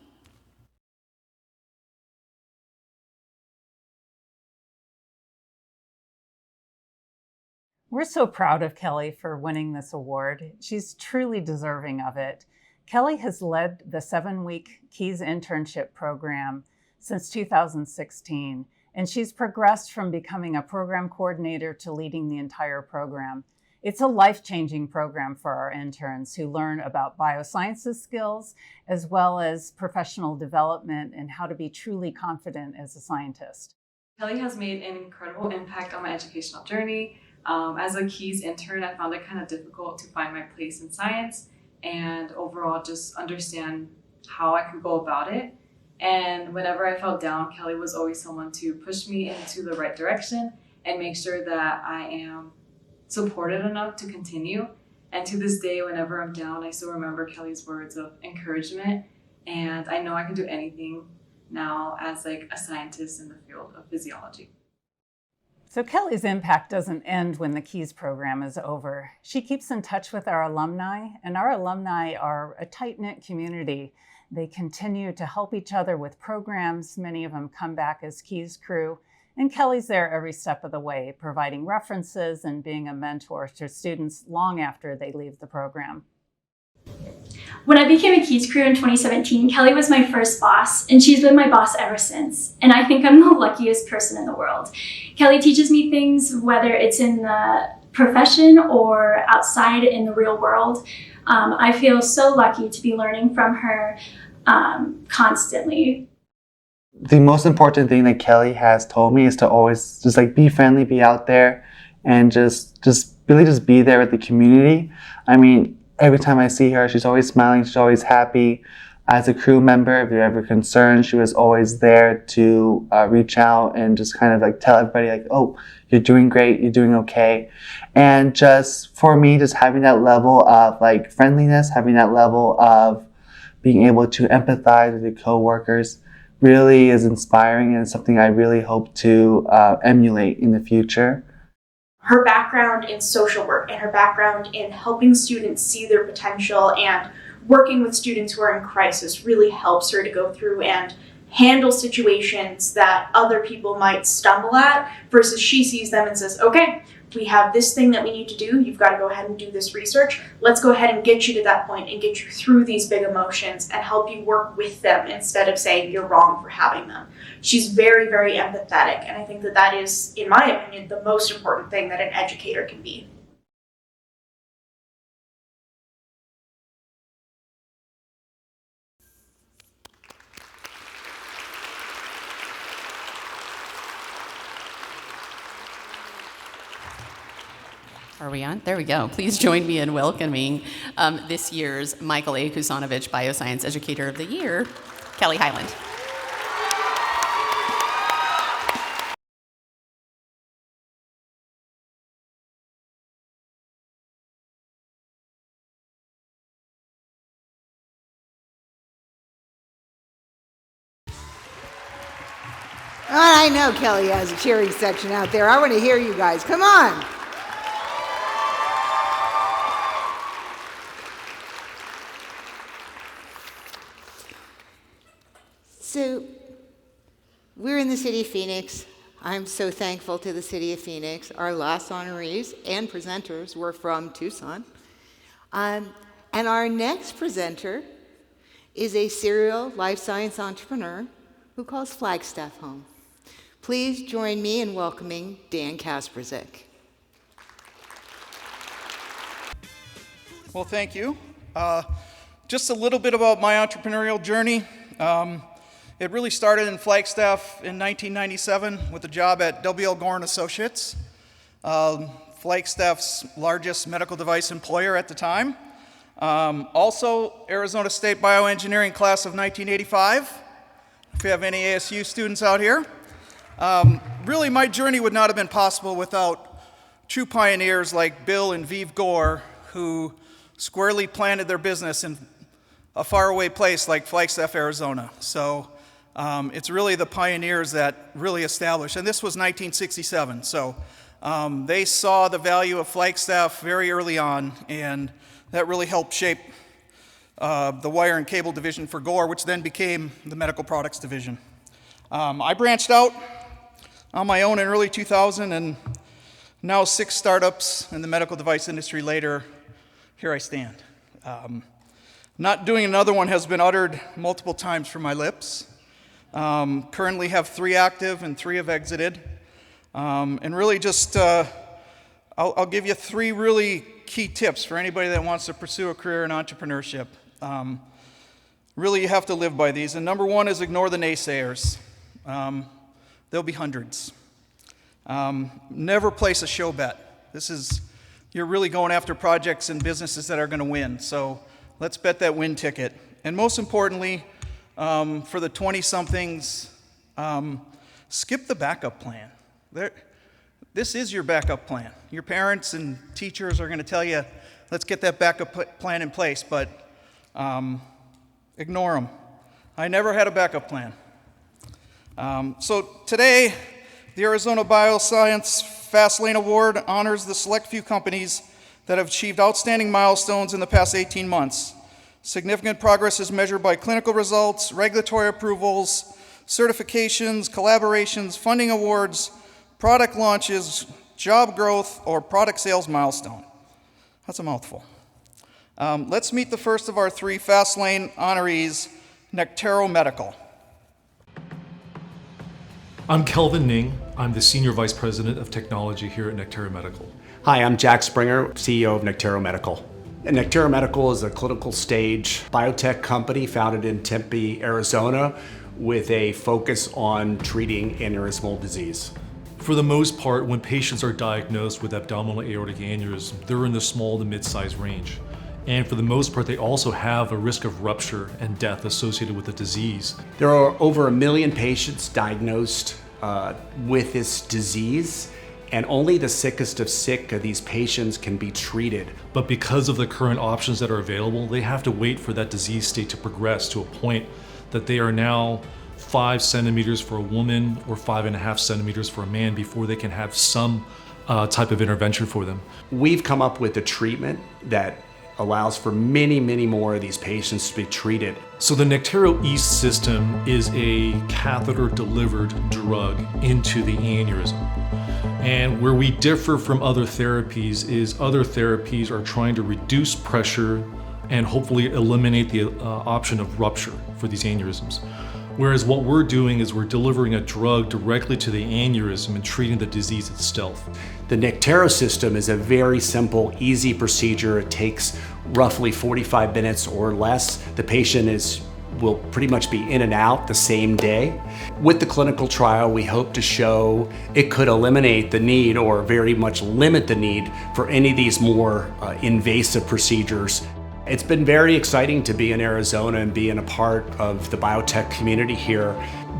We're so proud of Kelly for winning this award. She's truly deserving of it. Kelly has led the 7-week Keys internship program since 2016, and she's progressed from becoming a program coordinator to leading the entire program. It's a life-changing program for our interns who learn about biosciences skills, as well as professional development and how to be truly confident as a scientist. Kelly has made an incredible impact on my educational journey. As a Keys intern, I found it kind of difficult to find my place in science and overall just understand how I could go about it. And whenever I felt down, Kelly was always someone to push me into the right direction and make sure that I am supported enough to continue. And to this day, whenever I'm down, I still remember Kelly's words of encouragement. And I know I can do anything now as like a scientist in the field of physiology. So Kelly's impact doesn't end when the Keys program is over. She keeps in touch with our alumni, and our alumni are a tight-knit community. They continue to help each other with programs. Many of them come back as Keys crew, and Kelly's there every step of the way, providing references and being a mentor to students long after they leave the program. When I became a Keys crew in 2017, Kelly was my first boss, and she's been my boss ever since. And I think I'm the luckiest person in the world. Kelly teaches me things, whether it's in the profession or outside in the real world. I feel so lucky to be learning from her constantly. The most important thing that Kelly has told me is to always just like be friendly, be out there, and just really just be there with the community. I mean, every time I see her, she's always smiling, she's always happy. As a crew member, if you're ever concerned, she was always there to reach out and just kind of like tell everybody like, oh, you're doing great, you're doing okay. And just for me, just having that level of like friendliness, having that level of being able to empathize with your coworkers really is inspiring, and something I really hope to emulate in the future. Her background in social work and her background in helping students see their potential and working with students who are in crisis really helps her to go through and handle situations that other people might stumble at, versus she sees them and says, okay, we have this thing that we need to do. You've got to go ahead and do this research. Let's go ahead and get you to that point and get you through these big emotions and help you work with them instead of saying you're wrong for having them. She's very, very empathetic, and I think that that is, in my opinion, the most important thing that an educator can be. Are we on? There we go. Please join me in welcoming this year's Michael A. Kusanovich Bioscience Educator of the Year, Kelly Hyland. I know Kelly has a cheering section out there. I want to hear you guys. Come on. So, we're in the city of Phoenix. I'm so thankful to the city of Phoenix. Our last honorees and presenters were from Tucson. And our next presenter is a serial life science entrepreneur who calls Flagstaff home. Please join me in welcoming Dan Kasperzik. Well, thank you. Just a little bit about my entrepreneurial journey. It really started in Flagstaff in 1997 with a job at W.L. Gore & Associates, Flagstaff's largest medical device employer at the time. Also, Arizona State Bioengineering class of 1985, if you have any ASU students out here. Really, my journey would not have been possible without true pioneers like Bill and Vive Gore, who squarely planted their business in a faraway place like Flagstaff, Arizona. So it's really the pioneers that really established, and this was 1967. So they saw the value of Flagstaff very early on, and that really helped shape the wire and cable division for Gore, which then became the medical products division. I branched out on my own in early 2000, and now 6 startups in the medical device industry later, here I stand. Not doing another one has been uttered multiple times from my lips. Currently have 3 active and 3 have exited. And really just, I'll give you 3 really key tips for anybody that wants to pursue a career in entrepreneurship. Really, you have to live by these. And number 1 is ignore the naysayers. There'll be hundreds. Never place a show bet. You're really going after projects and businesses that are going to win. So let's bet that win ticket. And most importantly, for the 20-somethings, skip the backup plan. This is your backup plan. Your parents and teachers are going to tell you, let's get that backup plan in place, but ignore them. I never had a backup plan. So today, the Arizona Bioscience Fast Lane Award honors the select few companies that have achieved outstanding milestones in the past 18 months. Significant progress is measured by clinical results, regulatory approvals, certifications, collaborations, funding awards, product launches, job growth, or product sales milestone. That's a mouthful. Let's meet the first of our 3 Fast Lane honorees, Nectaro Medical. I'm Kelvin Ning. I'm the Senior Vice President of Technology here at Nectaro Medical. Hi, I'm Jack Springer, CEO of Nectaro Medical. And Nectaro Medical is a clinical stage biotech company founded in Tempe, Arizona, with a focus on treating aneurysmal disease. For the most part, when patients are diagnosed with abdominal aortic aneurysm, they're in the small to mid-size range. And for the most part, they also have a risk of rupture and death associated with the disease. There are over 1 million patients diagnosed with this disease, and only the sickest of sick of these patients can be treated. But because of the current options that are available, they have to wait for that disease state to progress to a point that they are now 5 centimeters for a woman or 5.5 centimeters for a man before they can have some type of intervention for them. We've come up with a treatment that allows for many, many more of these patients to be treated. So the Nectaro East system is a catheter-delivered drug into the aneurysm. And where we differ from other therapies is other therapies are trying to reduce pressure and hopefully eliminate the option of rupture for these aneurysms. Whereas what we're doing is we're delivering a drug directly to the aneurysm and treating the disease itself. The Nectaro system is a very simple, easy procedure. It takes roughly 45 minutes or less. The patient will pretty much be in and out the same day. With the clinical trial, we hope to show it could eliminate the need or very much limit the need for any of these more invasive procedures. It's been very exciting to be in Arizona and being a part of the biotech community here.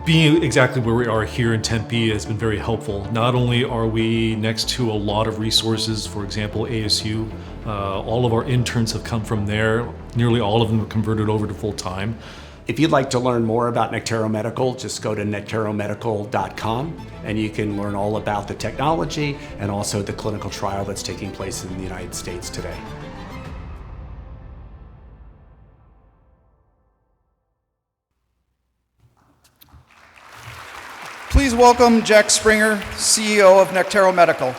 Being exactly where we are here in Tempe has been very helpful. Not only are we next to a lot of resources, for example, ASU, all of our interns have come from there. Nearly all of them have converted over to full-time. If you'd like to learn more about Nectaro Medical, just go to nectaromedical.com and you can learn all about the technology and also the clinical trial that's taking place in the United States today. Please welcome Jack Springer, CEO of Nectaro Medical.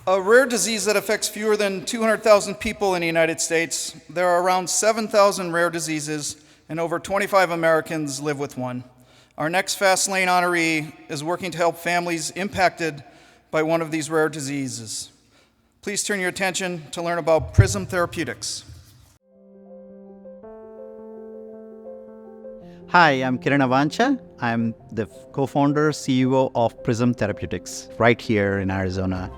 A rare disease that affects fewer than 200,000 people in the United States. There are around 7,000 rare diseases, and over 25 Americans live with one. Our next Fast Lane honoree is working to help families impacted by one of these rare diseases. Please turn your attention to learn about Prism Therapeutics. Hi, I'm Kiran Avancha. I'm the co-founder, CEO of Prism Therapeutics, right here in Arizona.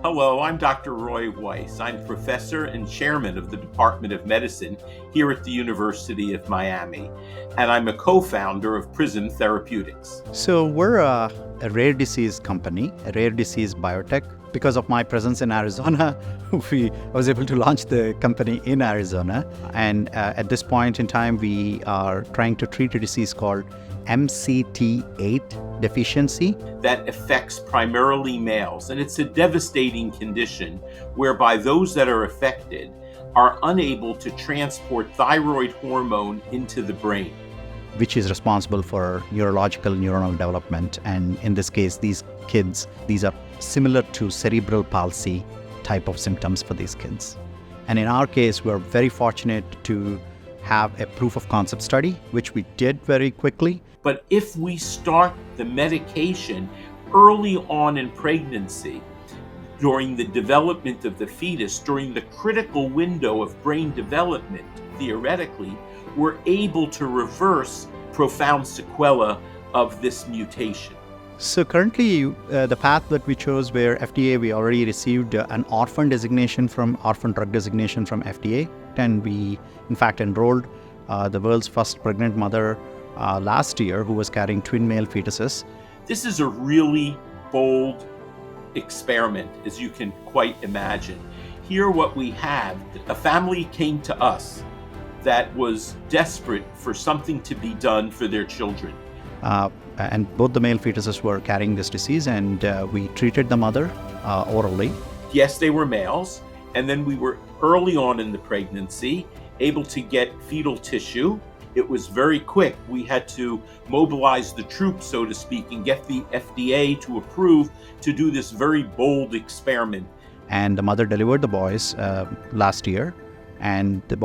Hello, I'm Dr. Roy Weiss. I'm professor and chairman of the Department of Medicine here at the University of Miami, and I'm a co-founder of Prism Therapeutics. So we're a rare disease company, a rare disease biotech. Because of my presence in Arizona, I was able to launch the company in Arizona. And at this point in time, we are trying to treat a disease called MCT8 deficiency. That affects primarily males, and it's a devastating condition whereby those that are affected are unable to transport thyroid hormone into the brain, which is responsible for neurological neuronal development. And in this case, these are similar to cerebral palsy type of symptoms for these kids. And in our case, we're very fortunate to have a proof of concept study, which we did very quickly. But if we start the medication early on in pregnancy, during the development of the fetus, during the critical window of brain development, theoretically, we're able to reverse profound sequelae of this mutation. So currently, the path that we chose where FDA, we already received an orphan drug designation from FDA, and we in fact enrolled the world's first pregnant mother last year who was carrying twin male fetuses. This is a really bold experiment, as you can quite imagine. Here what we have, a family came to us that was desperate for something to be done for their children. And both the male fetuses were carrying this disease, and we treated the mother orally. Yes, they were males, and then we were early on in the pregnancy able to get fetal tissue. It was very quick. We had to mobilize the troops, so to speak, and get the FDA to approve to do this very bold experiment. And the mother delivered the boys last year, and the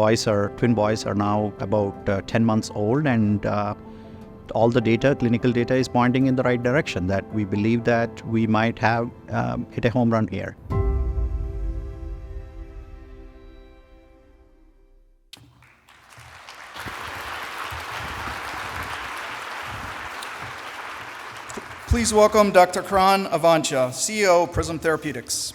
twin boys are now about 10 months old, and all the data, clinical data, is pointing in the right direction, that we believe that we might have hit a home run here. Please welcome Dr. Karan Avancha, CEO of Prism Therapeutics.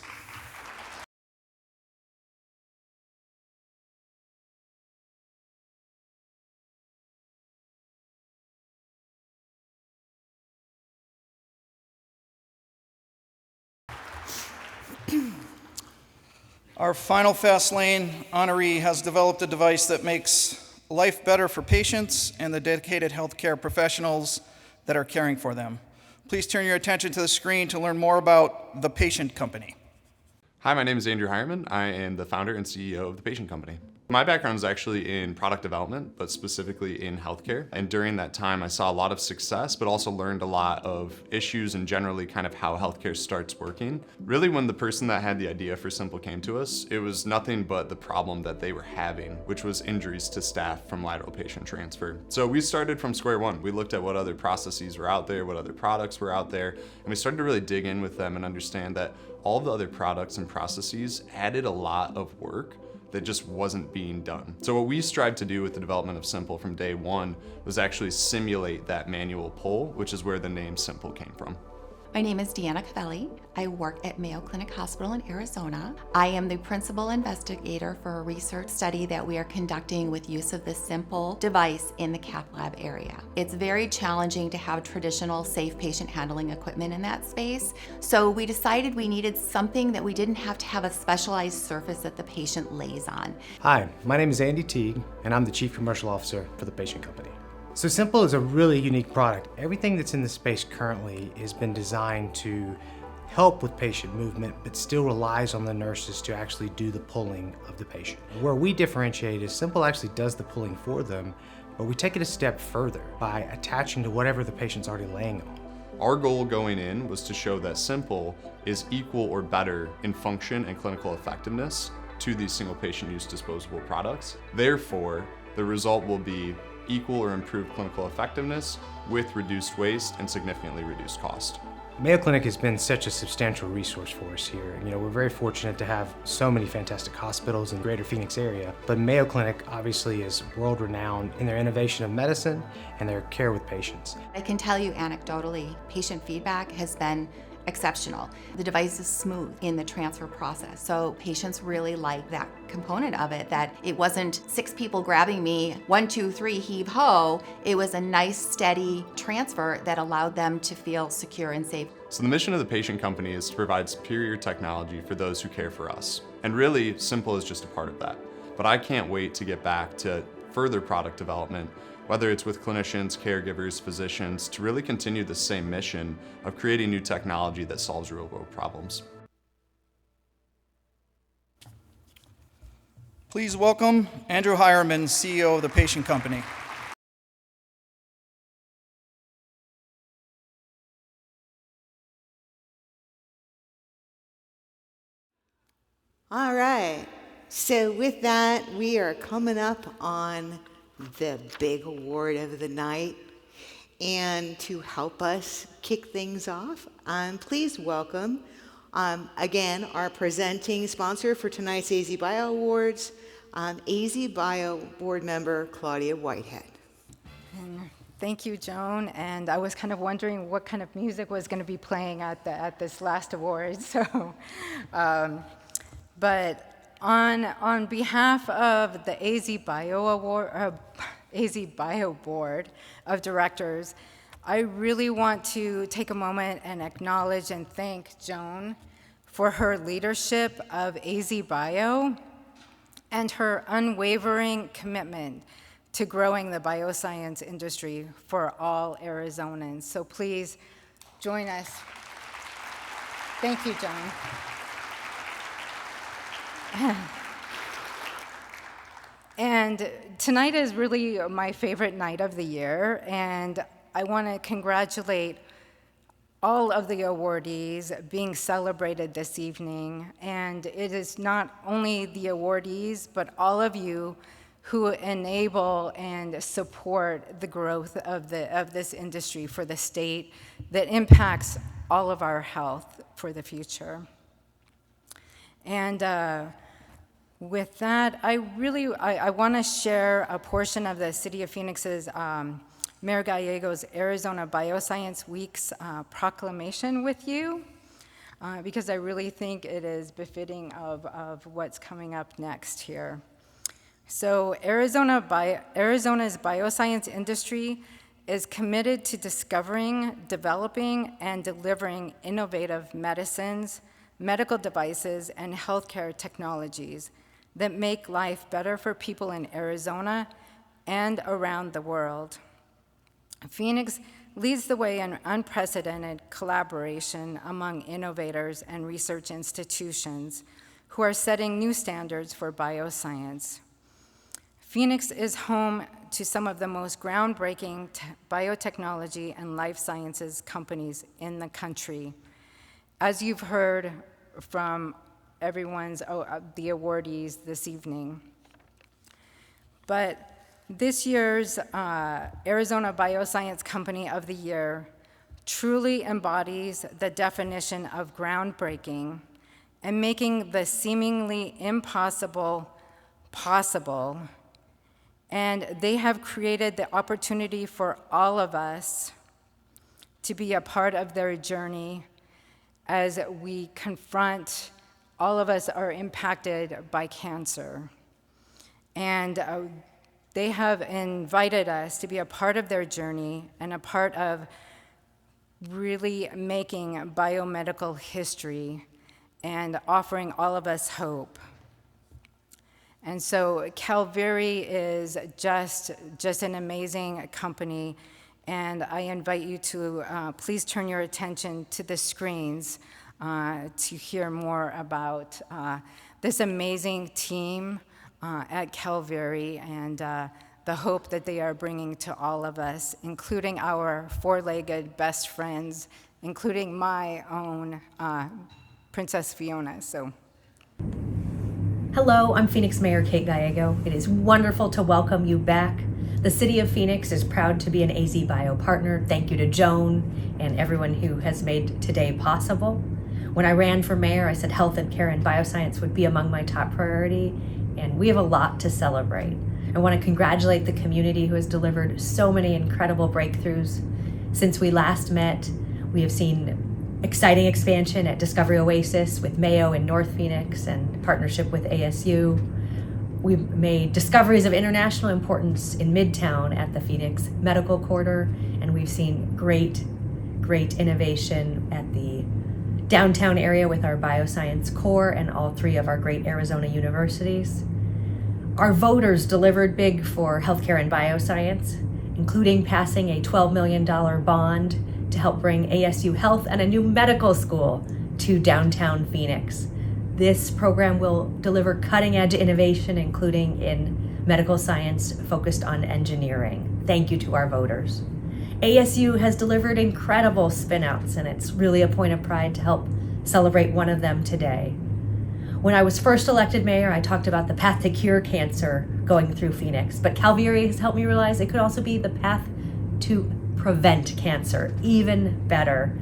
Our final Fast Lane honoree has developed a device that makes life better for patients and the dedicated healthcare professionals that are caring for them. Please turn your attention to the screen to learn more about The Patient Company. Hi, my name is Andrew Hireman. I am the founder and CEO of The Patient Company. My background is actually in product development, but specifically in healthcare. And during that time, I saw a lot of success, but also learned a lot of issues and generally kind of how healthcare starts working. Really, when the person that had the idea for Simple came to us, it was nothing but the problem that they were having, which was injuries to staff from lateral patient transfer. So we started from square one. We looked at what other processes were out there, what other products were out there, and we started to really dig in with them and understand that all the other products and processes added a lot of work that just wasn't being done. So what we strived to do with the development of Simple from day one was actually simulate that manual pull, which is where the name Simple came from. My name is Deanna Cavelli. I work at Mayo Clinic Hospital in Arizona. I am the principal investigator for a research study that we are conducting with use of this Simple device in the cath lab area. It's very challenging to have traditional safe patient handling equipment in that space, so we decided we needed something that we didn't have to have a specialized surface that the patient lays on. Hi, my name is Andy Teague, and I'm the Chief Commercial Officer for The Patient Company. So Simple is a really unique product. Everything that's in the space currently has been designed to help with patient movement, but still relies on the nurses to actually do the pulling of the patient. Where we differentiate is Simple actually does the pulling for them, but we take it a step further by attaching to whatever the patient's already laying on. Our goal going in was to show that Simple is equal or better in function and clinical effectiveness to these single patient use disposable products. Therefore, the result will be equal or improved clinical effectiveness with reduced waste and significantly reduced cost. Mayo Clinic has been such a substantial resource for us here. We're very fortunate to have so many fantastic hospitals in the greater Phoenix area, but Mayo Clinic obviously is world-renowned in their innovation of medicine and their care with patients. I can tell you anecdotally, patient feedback has been exceptional. The device is smooth in the transfer process, so patients really like that component of it, that it wasn't 6 people grabbing me, 1, 2, 3, heave ho. It was a nice, steady transfer that allowed them to feel secure and safe. So the mission of the Patient Company is to provide superior technology for those who care for us. And really, Simple is just a part of that. But I can't wait to get back to further product development, whether it's with clinicians, caregivers, physicians, to really continue the same mission of creating new technology that solves real-world problems. Please welcome Andrew Hireman, CEO of The Patient Company. All right. So with that, we are coming up on the big award of the night. And to help us kick things off, please welcome, again, our presenting sponsor for tonight's AZBio Awards, AZBio board member Claudia Whitehead. Thank you, Joan. And I was kind of wondering what kind of music was going to be playing at this last award. So, but on behalf of the AZBio Board of Directors, I really want to take a moment and acknowledge and thank Joan for her leadership of AZBio and her unwavering commitment to growing the bioscience industry for all Arizonans. So please join us. Thank you, John. And tonight is really my favorite night of the year, and I want to congratulate all of the awardees being celebrated this evening. And it is not only the awardees, but all of you who enable and support the growth of this industry for the state that impacts all of our health for the future. And with that, I want to share a portion of the City of Phoenix's Mayor Gallego's Arizona Bioscience Week's proclamation with you, because I really think it is befitting of what's coming up next here. So Arizona's bioscience industry is committed to discovering, developing, and delivering innovative medicines, medical devices, and healthcare technologies that make life better for people in Arizona and around the world. Phoenix leads the way in unprecedented collaboration among innovators and research institutions who are setting new standards for bioscience. Phoenix is home to some of the most groundbreaking biotechnology and life sciences companies in the country. As you've heard from the awardees this evening. But this year's Arizona Bioscience Company of the Year truly embodies the definition of groundbreaking and making the seemingly impossible possible. And they have created the opportunity for all of us to be a part of their journey as we confront, all of us are impacted by cancer. And they have invited us to be a part of their journey and a part of really making biomedical history and offering all of us hope. And so Calvary is just an amazing company, and I invite you to please turn your attention to the screens to hear more about this amazing team at Calvary and the hope that they are bringing to all of us, including our four-legged best friends, including my own Princess Fiona. So. Hello, I'm Phoenix Mayor Kate Gallego. It is wonderful to welcome you back. The City of Phoenix is proud to be an AZBio partner. Thank you to Joan and everyone who has made today possible. When I ran for mayor, I said health and care and bioscience would be among my top priority, and we have a lot to celebrate. I want to congratulate the community who has delivered so many incredible breakthroughs. Since we last met, we have seen exciting expansion at Discovery Oasis with Mayo in North Phoenix and partnership with ASU. We've made discoveries of international importance in Midtown at the Phoenix Medical Corridor, and we've seen great innovation at the downtown area with our bioscience core and all three of our great Arizona universities. Our voters delivered big for healthcare and bioscience, including passing a $12 million bond to help bring ASU Health and a new medical school to downtown Phoenix. This program will deliver cutting-edge innovation, including in medical science focused on engineering. Thank you to our voters. ASU has delivered incredible spin-outs, and it's really a point of pride to help celebrate one of them today. When I was first elected mayor, I talked about the path to cure cancer going through Phoenix, but Calvary has helped me realize it could also be the path to prevent cancer even better.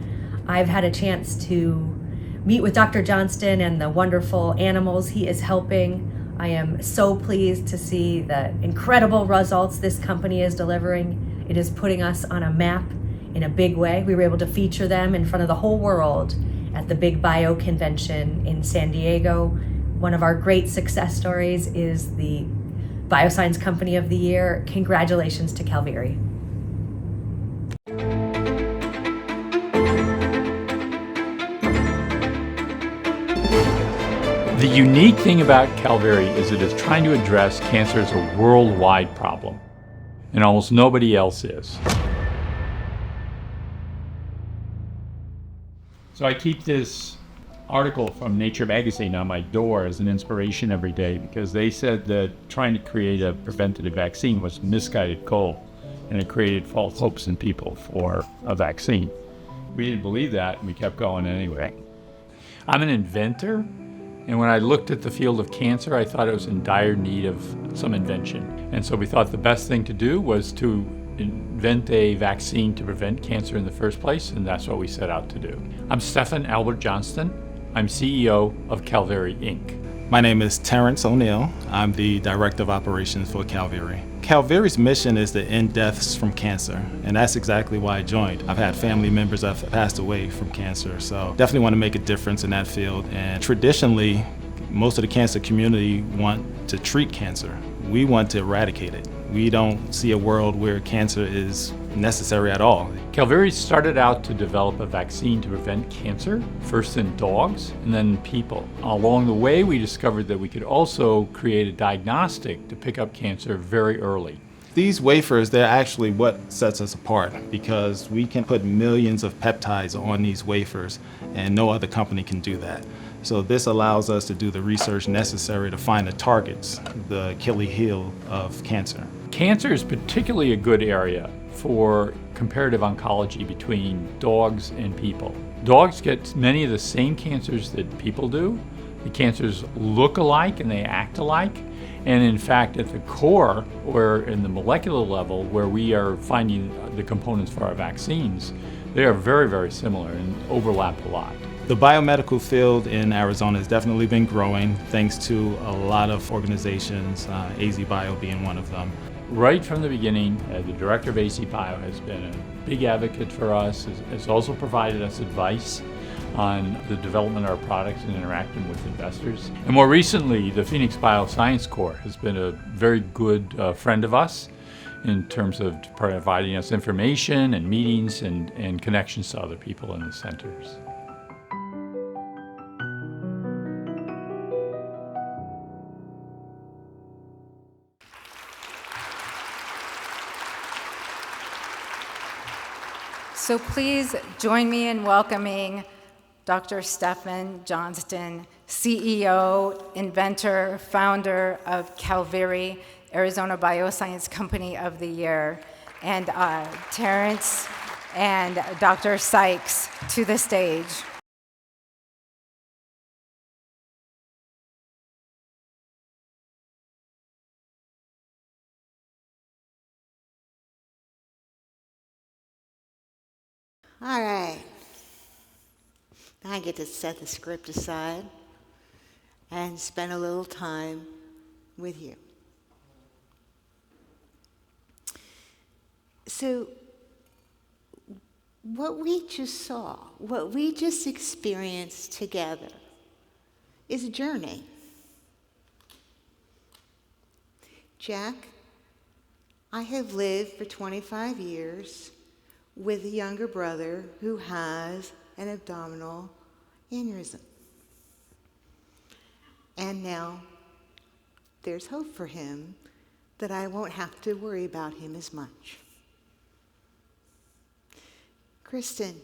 I've had a chance to meet with Dr. Johnston and the wonderful animals he is helping. I am so pleased to see the incredible results this company is delivering. It is putting us on a map in a big way. We were able to feature them in front of the whole world at the Big Bio Convention in San Diego. One of our great success stories is the Bioscience Company of the Year. Congratulations to Calvary. The unique thing about Calvary is it is trying to address cancer as a worldwide problem. and almost nobody else is. So I keep this article from Nature magazine on my door as an inspiration every day, because they said that trying to create a preventative vaccine was a misguided goal, and it created false hopes in people for a vaccine. We didn't believe that, and we kept going anyway. I'm an inventor, and when I looked at the field of cancer, I thought it was in dire need of some invention. And so we thought the best thing to do was to invent a vaccine to prevent cancer in the first place, and that's what we set out to do. I'm Stephan Albert Johnston. I'm CEO of Calvary, Inc. My name is Terrence O'Neill. I'm the Director of Operations for Calvary. Calvary's mission is to end deaths from cancer, and that's exactly why I joined. I've had family members that have passed away from cancer, so definitely want to make a difference in that field. And traditionally, most of the cancer community want to treat cancer. We want to eradicate it. We don't see a world where cancer is necessary at all. Calvary started out to develop a vaccine to prevent cancer, first in dogs and then in people. Along the way, we discovered that we could also create a diagnostic to pick up cancer very early. These wafers, they're actually what sets us apart, because we can put millions of peptides on these wafers, and no other company can do that. So this allows us to do the research necessary to find the targets, the Achilles heel of cancer. Cancer is particularly a good area for comparative oncology between dogs and people. Dogs get many of the same cancers that people do. The cancers look alike and they act alike. And in fact, at the core, or in the molecular level, where we are finding the components for our vaccines, they are very, very similar and overlap a lot. The biomedical field in Arizona has definitely been growing thanks to a lot of organizations, AZBio being one of them. Right from the beginning, the director of AZBio has been a big advocate for us, has also provided us advice on the development of our products and interacting with investors. And more recently, the Phoenix Bioscience Corps has been a very good friend of us in terms of providing us information and meetings and connections to other people in the centers. So please join me in welcoming Dr. Stephan Johnston, CEO, inventor, founder of Calvary, Arizona Bioscience Company of the Year, and Terrence and Dr. Sykes to the stage. All right. Now I get to set the script aside and spend a little time with you. So, what we just saw, what we just experienced together, is a journey. Jack, I have lived for 25 years with a younger brother who has an abdominal aneurysm. And now there's hope for him that I won't have to worry about him as much. Kristen,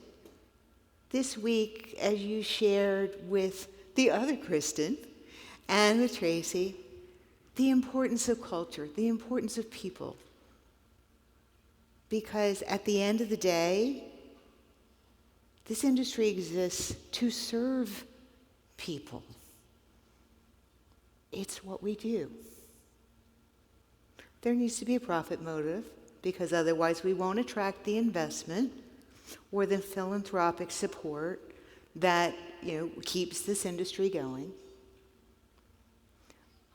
this week, as you shared with the other Kristen and with Tracy, the importance of culture, the importance of people. Because at the end of the day, this industry exists to serve people. It's what we do. There needs to be a profit motive, because otherwise we won't attract the investment or the philanthropic support that, keeps this industry going.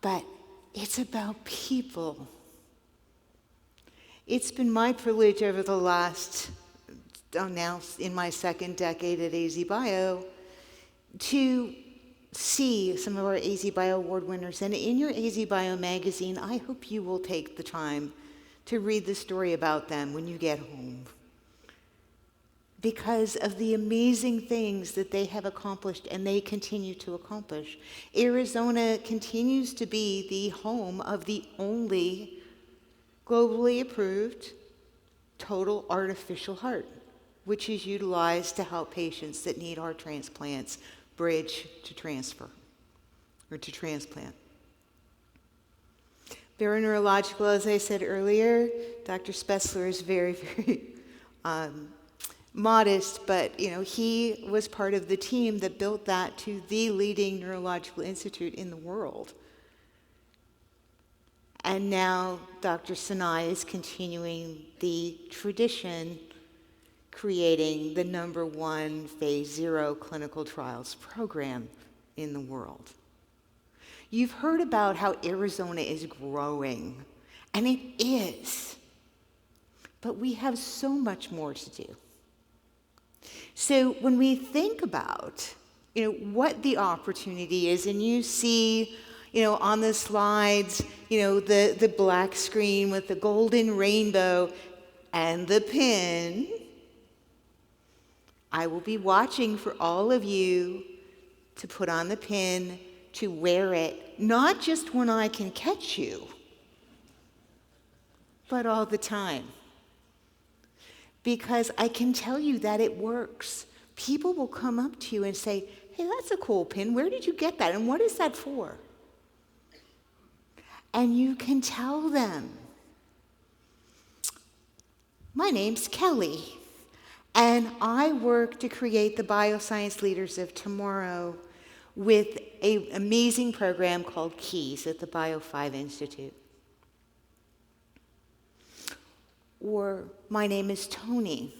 But it's about people. It's been my privilege over the last, now in my second decade at AZBio, to see some of our AZBio Award winners. And in your AZBio magazine, I hope you will take the time to read the story about them when you get home, because of the amazing things that they have accomplished and they continue to accomplish. Arizona continues to be the home of the only globally approved total artificial heart, which is utilized to help patients that need heart transplants bridge to transfer or to transplant. Very neurological, as I said earlier. Dr. Spessler is very, very modest, but he was part of the team that built that to the leading neurological institute in the world. And now Dr. Sinai is continuing the tradition, creating the #1 phase 0 clinical trials program in the world. You've heard about how Arizona is growing, and it is. But we have so much more to do. So when we think about, what the opportunity is, and you see, on the slides, the black screen with the golden rainbow and the pin, I will be watching for all of you to put on the pin, to wear it, not just when I can catch you, but all the time. Because I can tell you that it works. People will come up to you and say, "Hey, that's a cool pin. Where did you get that? And what is that for?" And you can tell them, "My name's Kelly, and I work to create the Bioscience Leaders of Tomorrow with an amazing program called KEYS at the Bio5 Institute." Or, "My name is Tony,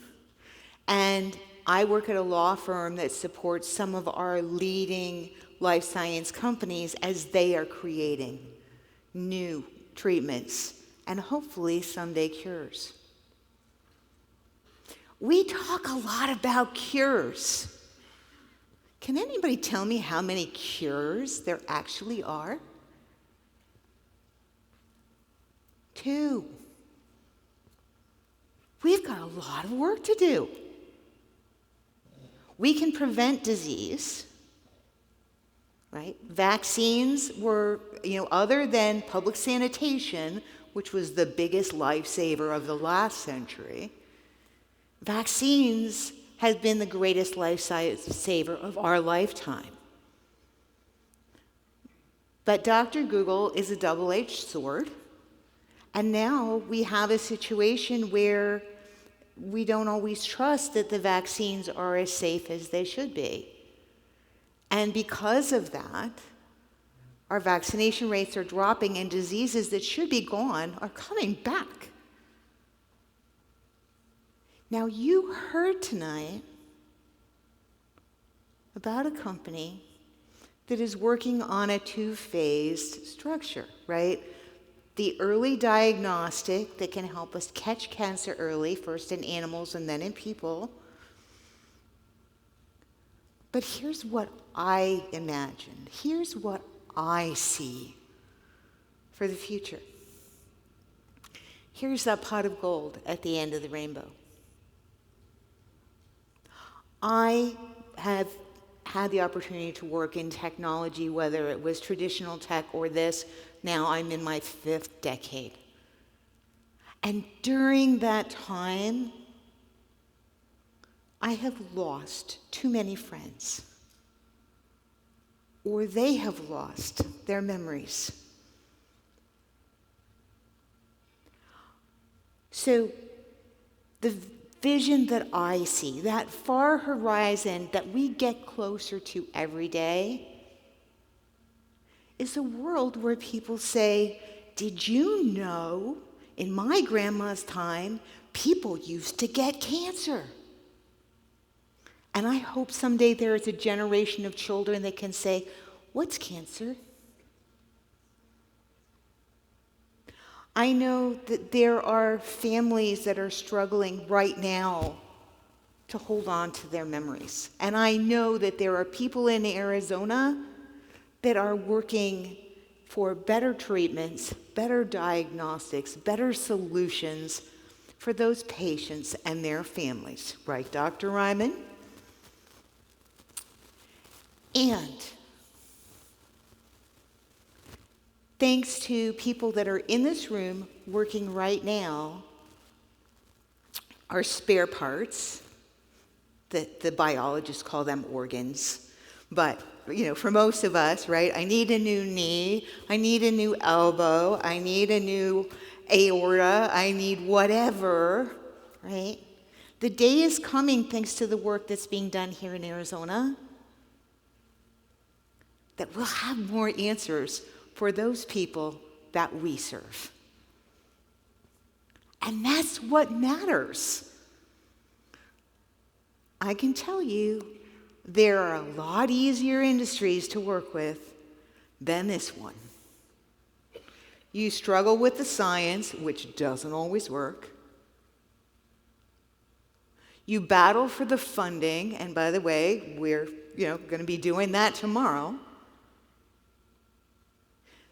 and I work at a law firm that supports some of our leading life science companies as they are creating new treatments and hopefully someday cures." We talk a lot about cures. Can anybody tell me how many cures there actually are? 2. We've got a lot of work to do. We can prevent disease, right? Vaccines were, other than public sanitation, which was the biggest lifesaver of the last century, vaccines has been the greatest lifesaver of our lifetime. But Dr. Google is a double-edged sword, and now we have a situation where we don't always trust that the vaccines are as safe as they should be. And because of that, our vaccination rates are dropping, and diseases that should be gone are coming back. Now, you heard tonight about a company that is working on a 2-phased structure, right? The early diagnostic that can help us catch cancer early, first in animals and then in people. But here's what I imagine. Here's what I see for the future. Here's that pot of gold at the end of the rainbow. I have had the opportunity to work in technology, whether it was traditional tech or this. Now I'm in my 5th decade. And during that time, I have lost too many friends, or they have lost their memories. So the vision that I see, that far horizon that we get closer to every day, is a world where people say, "Did you know in my grandma's time, people used to get cancer?" And I hope someday there is a generation of children that can say, "What's cancer?" I know that there are families that are struggling right now to hold on to their memories. And I know that there are people in Arizona that are working for better treatments, better diagnostics, better solutions for those patients and their families. Right, Dr. Ryman? And thanks to people that are in this room working right now, our spare parts, the biologists call them organs, but for most of us, right, I need a new knee, I need a new elbow, I need a new aorta, I need whatever, right? The day is coming, thanks to the work that's being done here in Arizona, that we'll have more answers for those people that we serve. And that's what matters. I can tell you, there are a lot easier industries to work with than this one. You struggle with the science, which doesn't always work. You battle for the funding, and by the way, we're going to be doing that tomorrow.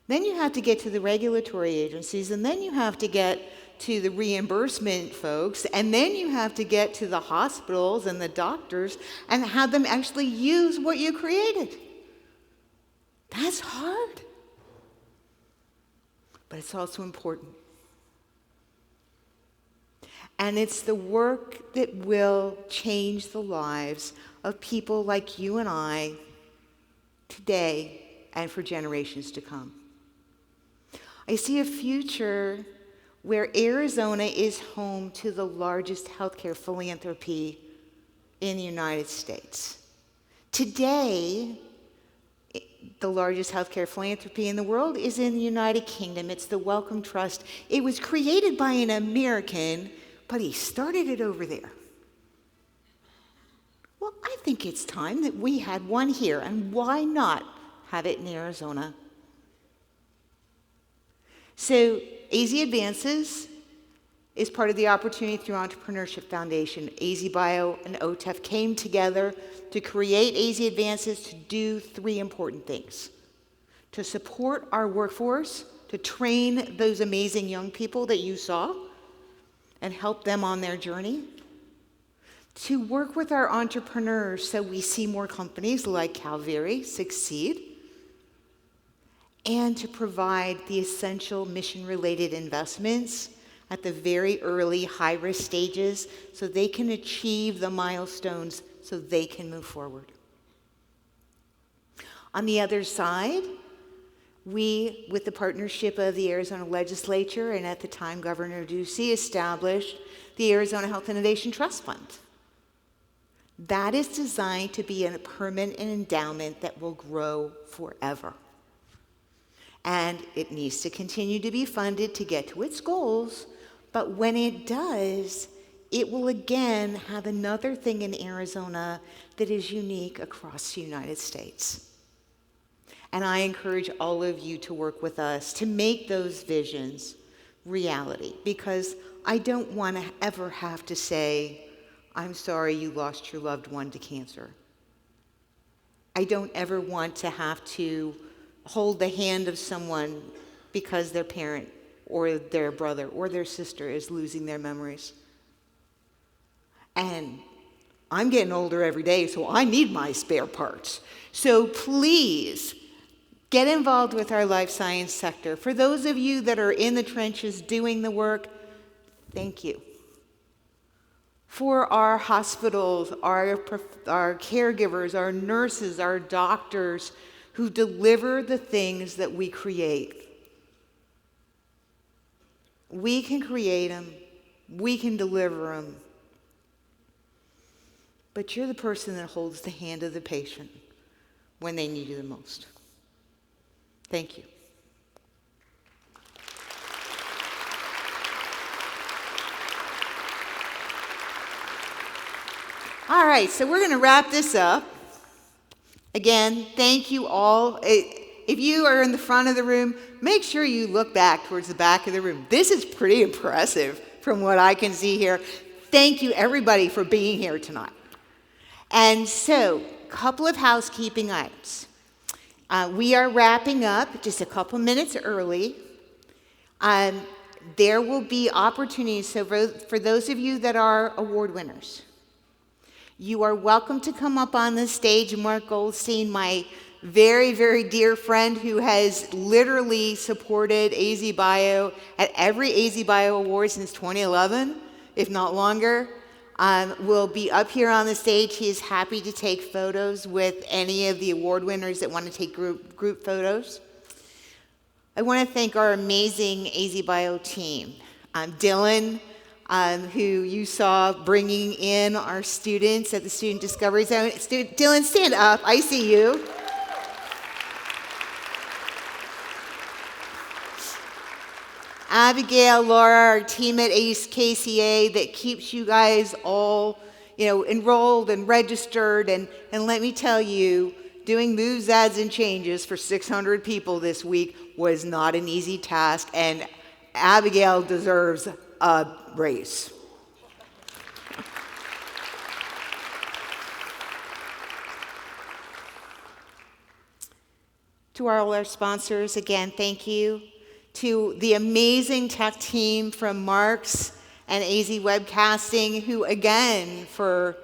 Then you have to get to the regulatory agencies, and then you have to get to the reimbursement folks, and then you have to get to the hospitals and the doctors and have them actually use what you created. That's hard. But it's also important. And it's the work that will change the lives of people like you and I today and for generations to come. I see a future where Arizona is home to the largest healthcare philanthropy in the United States. Today, the largest healthcare philanthropy in the world is in the United Kingdom. It's the Wellcome Trust. It was created by an American, but he started it over there. Well, I think it's time that we had one here, and why not have it in Arizona? So AZ Advances is part of the Opportunity Through Entrepreneurship Foundation. AZBio and OTEF came together to create AZ Advances to do three important things: to support our workforce, to train those amazing young people that you saw and help them on their journey, to work with our entrepreneurs so we see more companies like Calvary succeed, and to provide the essential mission-related investments at the very early high-risk stages so they can achieve the milestones so they can move forward. On the other side, we, with the partnership of the Arizona Legislature and at the time Governor Ducey, established the Arizona Health Innovation Trust Fund. That is designed to be a permanent endowment that will grow forever. And it needs to continue to be funded to get to its goals, but when it does, it will again have another thing in Arizona that is unique across the United States. And I encourage all of you to work with us to make those visions reality, because I don't want to ever have to say, I'm sorry you lost your loved one to cancer. I don't ever want to have to hold the hand of someone because their parent or their brother or their sister is losing their memories. And I'm getting older every day, so I need my spare parts. So please get involved with our life science sector. For those of you that are in the trenches doing the work, thank you. For our hospitals, our caregivers, our nurses, our doctors, who deliver the things that we create. We can create them, we can deliver them, but you're the person that holds the hand of the patient when they need you the most. Thank you. All right, so we're going to wrap this up. Again, thank you all. If you are in the front of the room, make sure you look back towards the back of the room. This is pretty impressive from what I can see here. Thank you, everybody, for being here tonight. And so, a couple of housekeeping items. We are wrapping up just a couple minutes early. There will be opportunities, so for those of you that are award winners, you are welcome to come up on the stage. Mark Goldstein, my very, very dear friend who has literally supported AZBio at every AZBio Award since 2011, if not longer, will be up here on the stage. He is happy to take photos with any of the award winners that want to take group photos. I want to thank our amazing AZBio team. Dylan, who you saw bringing in our students at the Student Discovery Zone. Dylan, stand up. I see you. Abigail, Laura, our team at KCA that keeps you guys all, enrolled and registered. And let me tell you, doing moves, adds, and changes for 600 people this week was not an easy task, and Abigail deserves a raise. To all our sponsors, again, thank you. To the amazing tech team from Marks and AZ Webcasting, who again, for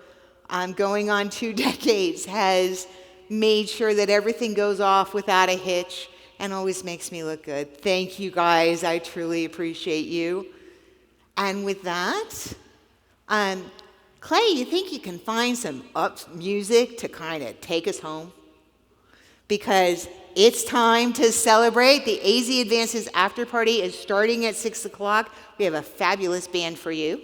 going on 2 decades, has made sure that everything goes off without a hitch and always makes me look good. Thank you guys, I truly appreciate you. And with that, Clay, you think you can find some music to kind of take us home? Because it's time to celebrate. The AZ Advances after party is starting at 6 o'clock. We have a fabulous band for you.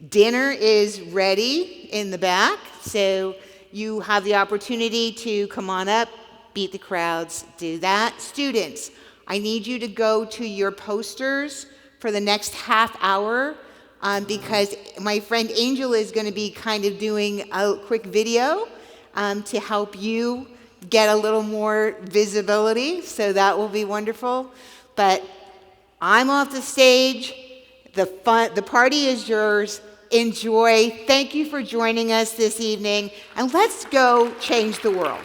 Dinner is ready in the back, so you have the opportunity to come on up, beat the crowds, do that. Students, I need you to go to your posters for the next half hour because my friend Angel is going to be kind of doing a quick video to help you get a little more visibility, so that will be wonderful. But I'm off the stage. The party is yours. Enjoy. Thank you for joining us this evening, and let's go change the world.